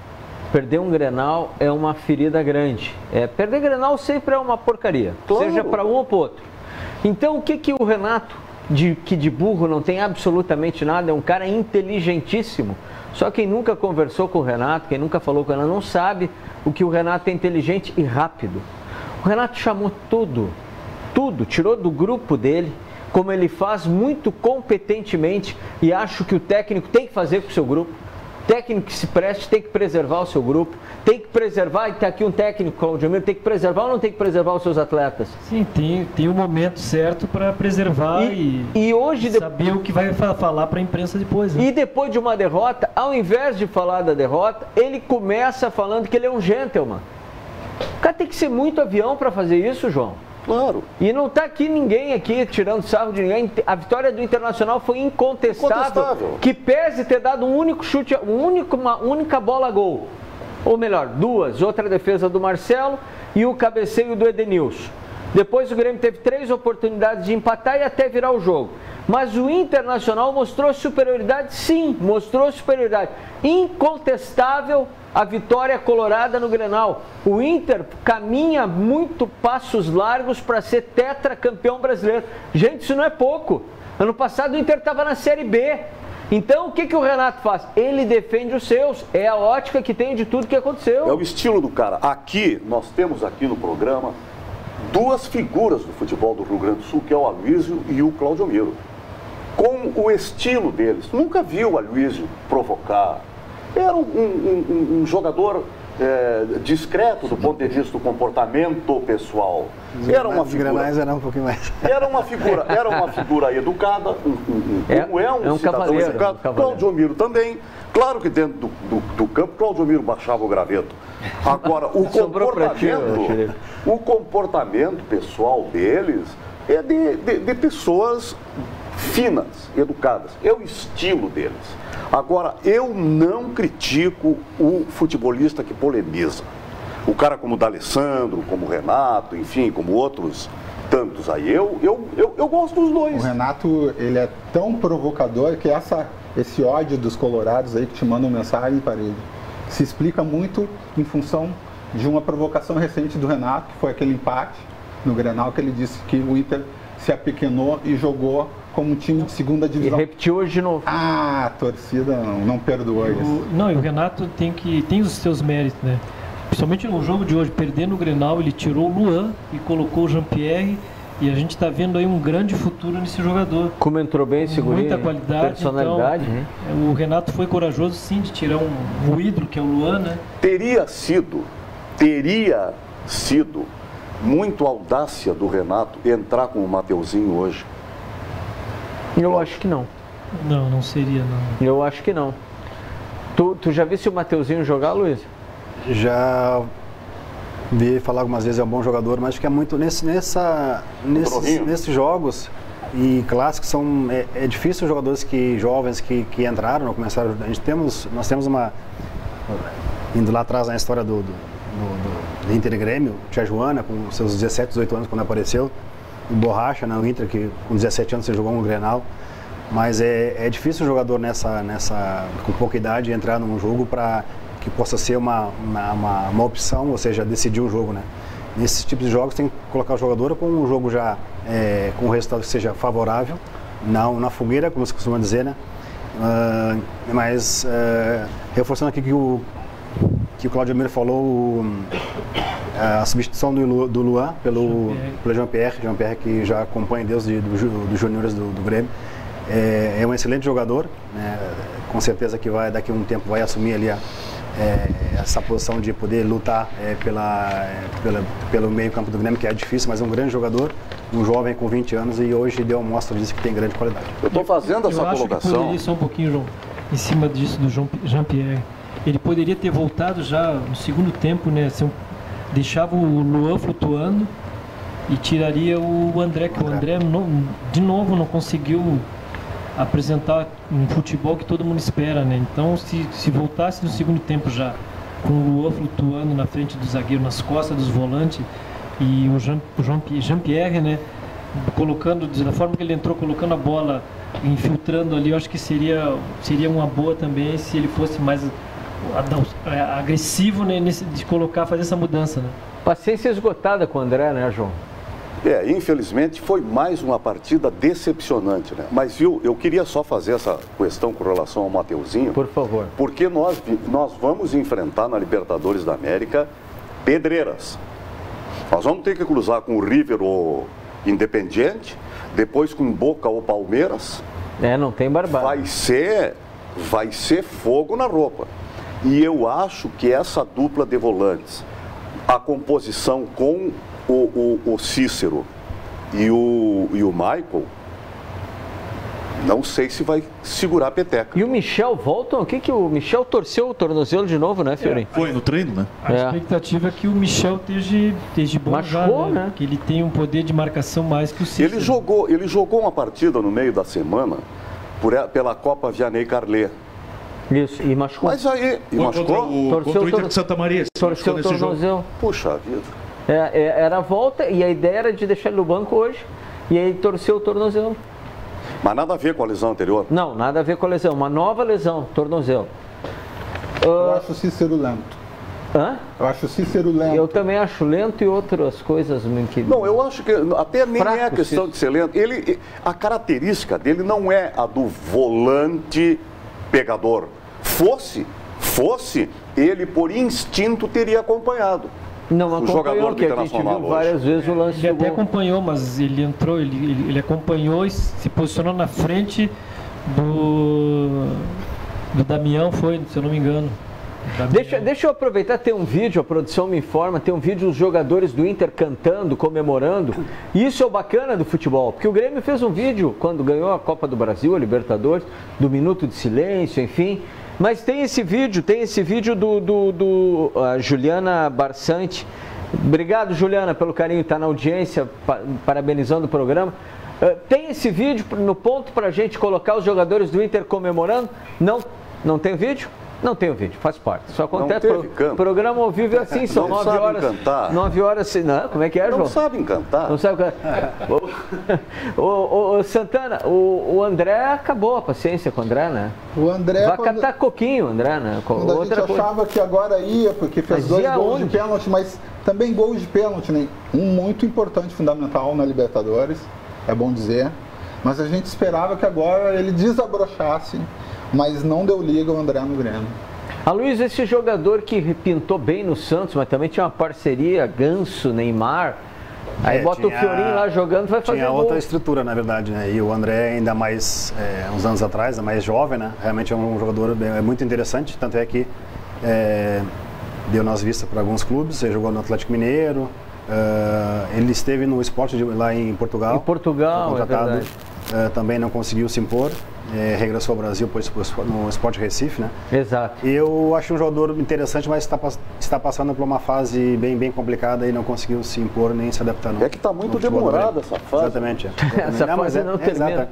Perder um Grenal é uma ferida grande. Perder Grenal sempre é uma porcaria, claro. Seja para um ou para outro. Então, o que o Renato, que de burro não tem absolutamente nada, é um cara inteligentíssimo. Só quem nunca conversou com o Renato, quem nunca falou com o Renato, não sabe o que o Renato é inteligente e rápido. O Renato chamou tudo, tirou do grupo dele, como ele faz muito competentemente, e acho que o técnico tem que fazer com o seu grupo. Técnico que se preste tem que preservar o seu grupo, tem que preservar, e tem aqui um técnico, Claudio, tem que preservar ou não tem que preservar os seus atletas? Sim, tem um momento certo para preservar e hoje saber o que vai falar para a imprensa depois. Né? E depois de uma derrota, ao invés de falar da derrota, ele começa falando que ele é um gentleman. O cara tem que ser muito avião para fazer isso, João. Claro. E não está aqui ninguém aqui tirando sarro de ninguém. A vitória do Internacional foi incontestável. Que pese ter dado um único chute, uma única bola a gol. Ou melhor, duas. Outra defesa do Marcelo e o cabeceio do Edenilson. Depois o Grêmio teve 3 oportunidades de empatar e até virar o jogo. Mas o Internacional mostrou superioridade, sim, mostrou superioridade. Incontestável a vitória colorada no Grenal. O Inter caminha muito passos largos para ser tetracampeão brasileiro. Gente, isso não é pouco. Ano passado o Inter estava na Série B. Então o que o Renato faz? Ele defende os seus. É a ótica que tem de tudo que aconteceu. É o estilo do cara. Aqui, nós temos aqui no programa 2 figuras do futebol do Rio Grande do Sul, que é o Aloysio e o Claudio Miro. Com o estilo deles. Nunca viu o Aloysio provocar. Era um jogador discreto do ponto de vista do comportamento pessoal. Era uma figura. Era um pouquinho mais. Era uma figura educada, um cidadão educado. Claudio Miro também. Claro que dentro do campo, Claudio Miro baixava o graveto. Agora, o comportamento pessoal deles é de pessoas finas, educadas. É o estilo deles. Agora, eu não critico o futebolista que polemiza. O cara como o D'Alessandro, como o Renato, enfim, como outros tantos aí. Eu gosto dos dois. O Renato, ele é tão provocador que esse ódio dos colorados aí que te mandam mensagem, parede, se explica muito em função de uma provocação recente do Renato, que foi aquele empate no Grenal, que ele disse que o Inter se apequenou e jogou como um time de segunda divisão. E repetiu hoje de novo. Ah, a torcida não perdoa isso. Não, e o Renato tem os seus méritos, né? Principalmente no jogo de hoje, perdendo o Grenal, ele tirou o Luan e colocou o Jean-Pierre. E a gente está vendo aí um grande futuro nesse jogador. Como entrou bem, segurança, muita qualidade, personalidade. Então, o Renato foi corajoso, sim, de tirar um ídolo, que é o Luan, né? Teria sido muito audácia do Renato entrar com o Mateuzinho hoje. Eu acho que não. Não seria, não. Eu acho que não. Tu já viste o Mateuzinho jogar, Luiz? Já vi falar algumas vezes, é um bom jogador, mas acho que é muito nesses jogos e clássicos é difícil os jogadores jovens que entraram, não começaram. Nós temos uma, indo lá atrás na história do Inter e Grêmio, Tia Joana com seus 17, 18 anos quando apareceu, o Borracha na Inter, que com 17 anos você jogou no Grenal, mas é difícil o jogador com pouca idade entrar num jogo para que possa ser uma opção, ou seja, decidir o jogo, né? Nesses tipos de jogos tem que colocar o jogador com um jogo já com um resultado que seja favorável, não na fogueira, como se costuma dizer, né? Mas reforçando aqui que o Claudio Miro falou, a substituição do Luan pelo Jean-Pierre, que já acompanha desde dos juniores do Grêmio, é um excelente jogador, né? Com certeza que daqui a um tempo vai assumir ali essa posição de poder lutar pelo meio campo do Grêmio, que é difícil, mas é um grande jogador, um jovem com 20 anos e hoje deu uma mostra disso que tem grande qualidade. Eu estou fazendo essa colocação. Eu acho que poderia só um pouquinho, João, em cima disso do Jean-Pierre. Ele poderia ter voltado já no segundo tempo, né? Deixava o Luan flutuando e tiraria o André, que o André de novo não conseguiu apresentar um futebol que todo mundo espera, né? Então, se voltasse no segundo tempo já, com o Luan flutuando na frente do zagueiro, nas costas dos volantes, e o Jean-Pierre, né? Colocando, da forma que ele entrou, colocando a bola, infiltrando ali, eu acho que seria uma boa também se ele fosse mais agressivo, né, de fazer essa mudança, né? Paciência esgotada com o André, né, João? Infelizmente foi mais uma partida decepcionante, né? Mas viu, eu queria só fazer essa questão com relação ao Mateuzinho. Por favor. Porque nós vamos enfrentar na Libertadores da América pedreiras. Nós vamos ter que cruzar com o River ou Independiente, depois com Boca ou Palmeiras. Não tem barbada. Vai ser fogo na roupa. E eu acho que essa dupla de volantes, a composição com o Cícero e o Michael, não sei se vai segurar a peteca. E o Michel volta? O que o Michel torceu o tornozelo de novo, né, Fiorin? Foi no treino, né? A expectativa é que o Michel esteja bom. Machucou, já, né? Que ele tem um poder de marcação mais que o Cícero. Ele jogou uma partida no meio da semana pela Copa Vianney Carlet. Isso, e machucou. Mas aí, machucou? Contra o Inter de Santa Maria. Torceu o tornozelo. Puxa vida. Era a volta e a ideia era de deixar ele no banco hoje. E aí torceu o tornozelo. Mas nada a ver com a lesão anterior? Não, nada a ver com a lesão. Uma nova lesão, tornozelo. Eu acho o Cícero lento. Eu acho o Cícero lento. Eu também acho lento e outras coisas que... Não, eu acho que até nem é a questão de ser lento. A característica dele não é a do volante pegador. Fosse, ele por instinto teria acompanhado. Não o jogador do Internacional viu várias vezes o lance. Ele até acompanhou, mas ele entrou, ele acompanhou e se posicionou na frente do Damião, se eu não me engano. Deixa eu aproveitar, tem um vídeo, a produção me informa, tem um vídeo dos jogadores do Inter cantando, comemorando. Isso é o bacana do futebol, porque o Grêmio fez um vídeo quando ganhou a Copa do Brasil, a Libertadores, do Minuto de Silêncio, enfim. Mas tem esse vídeo do Juliana Barsante. Obrigado, Juliana, pelo carinho, está na audiência, parabenizando o programa. Tem esse vídeo no ponto para a gente colocar os jogadores do Inter comemorando? Não tem vídeo? Não tem o vídeo, faz parte. Isso acontece. Programa ao vivo é assim, são 9 horas. Cantar. 9 horas. Não, como é que é, João? Não sabem cantar. Não sabe cantar. Ô, Santana, o André acabou a paciência com o André, né? O André. Vai cantar coquinho, o André, né? Quando a gente achava que agora ia, porque fez 2 gols de pênalti, mas também gols de pênalti, né? Um muito importante, fundamental na Libertadores, é bom dizer. Mas a gente esperava que agora ele desabrochasse. Mas não deu liga o André no Grêmio. Luiz, esse jogador que pintou bem no Santos, mas também tinha uma parceria, Ganso, Neymar. Aí bota o Fiorinho lá jogando, vai fazer Tinha gol. outra estrutura, na verdade, né? E o André, ainda mais uns anos atrás, mais jovem, né? Realmente é um jogador muito interessante, tanto é que deu nas vistas para alguns clubes, ele jogou no Atlético Mineiro, ele esteve no Sport lá em Portugal. Em Portugal, foi contratado, é verdade. Também não conseguiu se impor. Regressou ao Brasil no Sport Recife, né? Exato. Eu acho um jogador interessante, mas está passando por uma fase bem complicada e não conseguiu se impor nem se adaptar. É que está muito demorada essa fase. Exatamente. Essa fase não termina.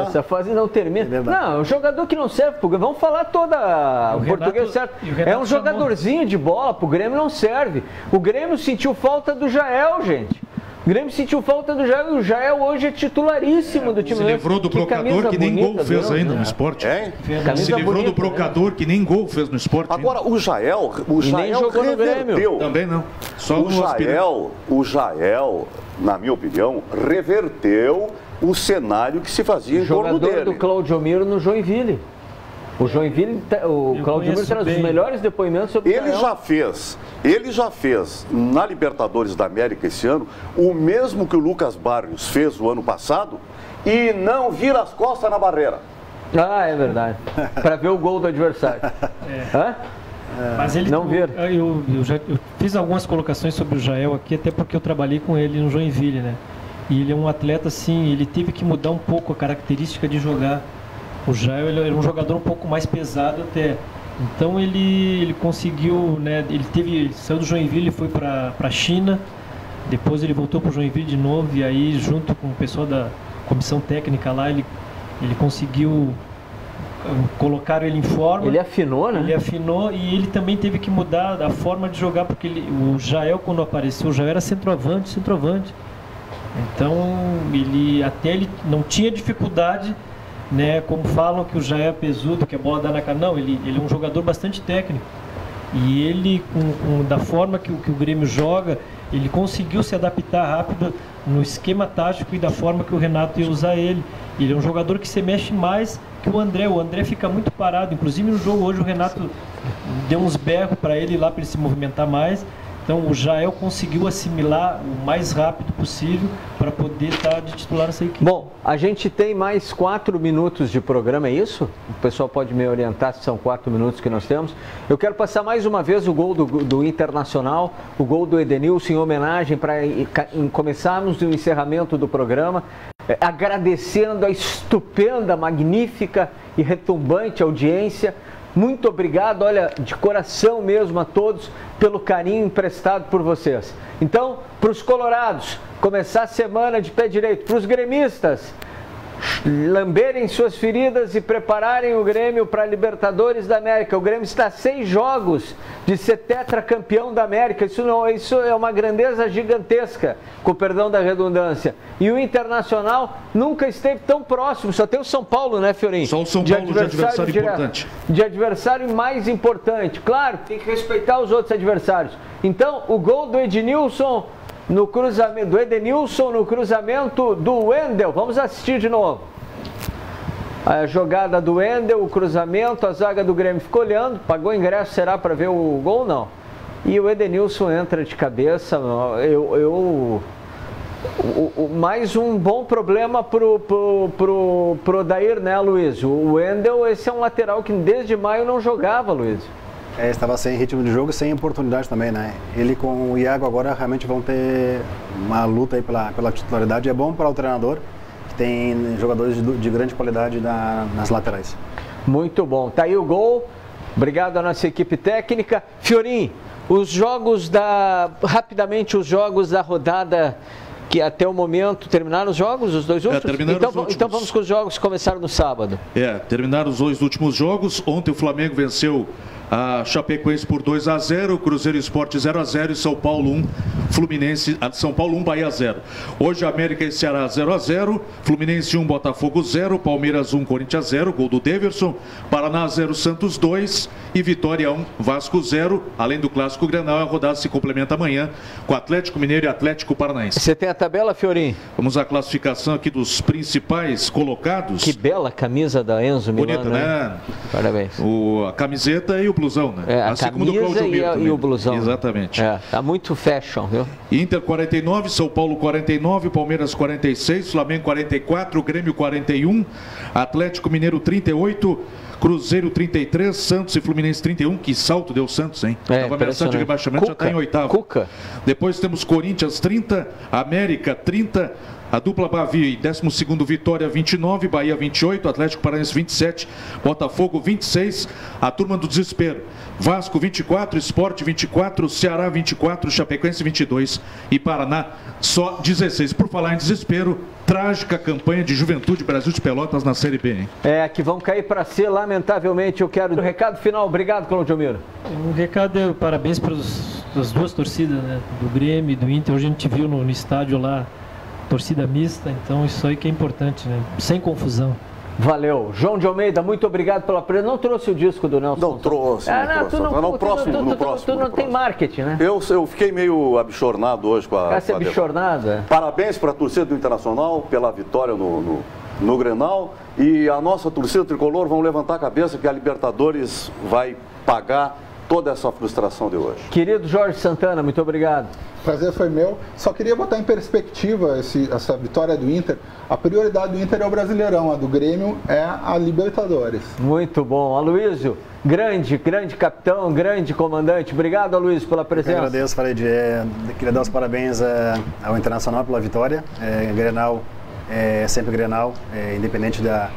Essa fase não termina. Não, é um jogador que não serve pro Grêmio. Vamos falar toda o português certo. É um jogadorzinho de bola, pro Grêmio não serve. O Grêmio sentiu falta do Jael, gente. O Grêmio sentiu falta do Jael e o Jael hoje é titularíssimo do time. Se livrou do Brocador que nem gol fez ainda no Sport. Se livrou do Brocador que nem gol fez no Sport. Agora o Jael nem jogou no Grêmio. Também não. Só o Jael, na minha opinião, reverteu o cenário que se fazia em torno dele. Jogador do Claudio Miro no Joinville. O Claudio Miro traz os melhores depoimentos sobre o Jael. Ele já fez na Libertadores da América esse ano o mesmo que o Lucas Barrios fez o ano passado e não vira as costas na barreira. É verdade. Para ver o gol do adversário. Mas ele não ver. Eu fiz algumas colocações sobre o Jael aqui, até porque eu trabalhei com ele no Joinville, né? E ele é um atleta, assim, ele teve que mudar um pouco a característica de jogar. O Jael, ele era um jogador um pouco mais pesado até. Então ele conseguiu, né? Ele saiu do Joinville e foi para a China. Depois ele voltou para o Joinville de novo e aí, junto com o pessoal da comissão técnica lá, ele conseguiu colocar ele em forma. Ele afinou, né? Ele afinou e ele também teve que mudar a forma de jogar, porque o Jael, quando apareceu, o Jael era centroavante. Então ele não tinha dificuldade, né? Como falam que o Jael é pesudo, que a bola dá na cara. Não, ele é um jogador bastante técnico. E ele, da forma que o Grêmio joga, ele conseguiu se adaptar rápido no esquema tático e da forma que o Renato ia usar ele. Ele é um jogador que se mexe mais que o André. O André fica muito parado. Inclusive no jogo hoje o Renato deu uns berros para ele lá, para ele se movimentar mais. Então o Jael conseguiu assimilar o mais rápido possível para poder estar de titular nessa equipe. Bom, a gente tem mais 4 minutos de programa, é isso? O pessoal pode me orientar se são 4 minutos que nós temos. Eu quero passar mais uma vez o gol do Internacional, o gol do Edenilson, em homenagem para começarmos o encerramento do programa, agradecendo a estupenda, magnífica e retumbante audiência. Muito obrigado, olha, de coração mesmo a todos, pelo carinho emprestado por vocês. Então, para os colorados, começar a semana de pé direito. Para os gremistas, lamberem suas feridas e prepararem o Grêmio para a Libertadores da América. O Grêmio está a 6 jogos de ser tetracampeão da América. Isso é uma grandeza gigantesca, com perdão da redundância. E o Internacional nunca esteve tão próximo. Só tem o São Paulo, né, Fiorinho? Só o São Paulo de adversário importante. De adversário mais importante. Claro, tem que respeitar os outros adversários. Então, o gol do Edenilson no cruzamento do Wendel. Vamos assistir de novo. A jogada do Wendel, o cruzamento, a zaga do Grêmio ficou olhando, pagou ingresso, será para ver o gol? Não. E o Edenilson entra de cabeça. Mais um bom problema pro Odair, né, Luiz? O Wendel, esse é um lateral que desde maio não jogava, Luiz. Estava sem ritmo de jogo e sem oportunidade também, né? Ele com o Iago agora realmente vão ter uma luta aí pela titularidade. É bom para o treinador, que tem jogadores de grande qualidade nas laterais. Muito bom. Tá aí o gol. Obrigado à nossa equipe técnica. Fiorim, rapidamente os jogos da rodada, que até o momento terminaram os jogos, os 2 últimos? Então vamos com os jogos que começaram no sábado. Terminaram os 2 últimos jogos. Ontem o Flamengo venceu a Chapecoense por 2-0, Cruzeiro Sport 0-0 e São Paulo 1, São Paulo 1, Bahia 0. Hoje América e Ceará 0-0, Fluminense 1, Botafogo 0, Palmeiras 1, Corinthians 0, gol do Deverson, Paraná 0, Santos 2 e Vitória 1, Vasco 0. Além do clássico Grenal, a rodada se complementa amanhã com Atlético Mineiro e Atlético Paranaense. Você tem a tabela, Fiorim? Vamos à classificação aqui dos principais colocados. Que bela camisa da Enzo Milano. Bonita, né? Parabéns. A camiseta e o blusão, né? A assim camisa como do Claudio e o blusão. Exatamente. Tá muito fashion, viu? Inter 49, São Paulo 49, Palmeiras 46, Flamengo 44, Grêmio 41, Atlético Mineiro 38, Cruzeiro 33, Santos e Fluminense 31. Que salto deu o Santos, hein? Estava ameaçado de rebaixamento, já está em 8º. Depois temos Corinthians 30, América 30, a dupla Bavi, 12º Vitória 29, Bahia 28, Atlético Paranaense 27, Botafogo 26, a turma do desespero, Vasco 24, Sport 24, Ceará 24, Chapecoense 22 e Paraná só 16. Por falar em desespero, trágica campanha de Juventude Brasil de Pelotas na Série B, hein? Que vão cair para C, lamentavelmente. Eu quero o recado final. Obrigado, Claudio Miro. O recado é parabéns para as 2 torcidas, né? Do Grêmio e do Inter. Hoje a gente viu no estádio lá, torcida mista, então isso aí que é importante, né? Sem confusão. Valeu. João de Almeida, muito obrigado pela presença. Não trouxe o disco do Nelson? Não trouxe. No próximo. Tu não tem marketing, né? Eu fiquei meio abchornado hoje com a... Essa abchornada? Parabéns para a torcida do Internacional pela vitória no Grenal. E a nossa torcida tricolor vão levantar a cabeça que a Libertadores vai pagar toda essa frustração de hoje. Querido Jorge Santana, muito obrigado. Prazer foi meu. Só queria botar em perspectiva essa vitória do Inter. A prioridade do Inter é o Brasileirão, a do Grêmio é a Libertadores. Muito bom. Aloysio, grande capitão, grande comandante. Obrigado, Aloysio, pela presença. Eu agradeço, queria dar os parabéns ao Internacional pela vitória. Grenal é sempre Grenal, independente da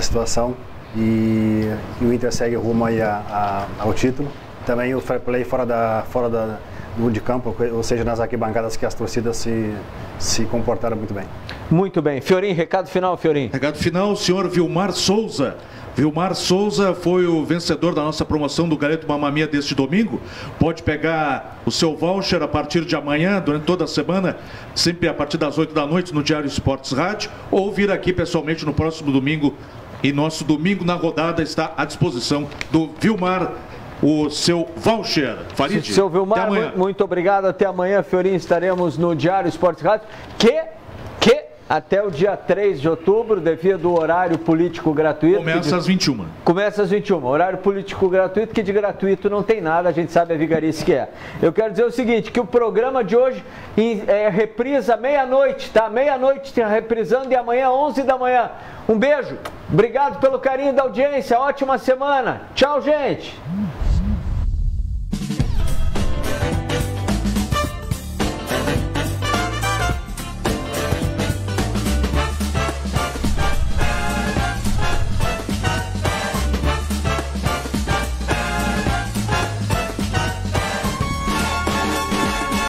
situação. E o Inter segue rumo aí ao título. Também o fair play fora de campo, ou seja, nas arquibancadas, que as torcidas se comportaram muito bem. Muito bem. Fiorim, recado final, Fiorim. Recado final, o senhor Vilmar Souza. Vilmar Souza foi o vencedor da nossa promoção do Galeto Mamma Mia deste domingo. Pode pegar o seu voucher a partir de amanhã, durante toda a semana, sempre a partir das 8 da noite no Diário Esportes Rádio, ou vir aqui pessoalmente no próximo domingo. E nosso Domingo na Rodada está à disposição do Vilmar, o seu voucher. Farid, seu Vilmar, muito obrigado. Até amanhã, Fiorim, estaremos no Diário Esportes Rádio, que até o dia 3 de outubro, devido ao horário político gratuito. Começa às 21. Começa às 21. Horário político gratuito, que de gratuito não tem nada, a gente sabe a vigarice que é. Eu quero dizer o seguinte, que o programa de hoje reprisa meia-noite, tá? Meia-noite reprisando e amanhã 11 da manhã. Um beijo, obrigado pelo carinho da audiência, ótima semana. Tchau, gente.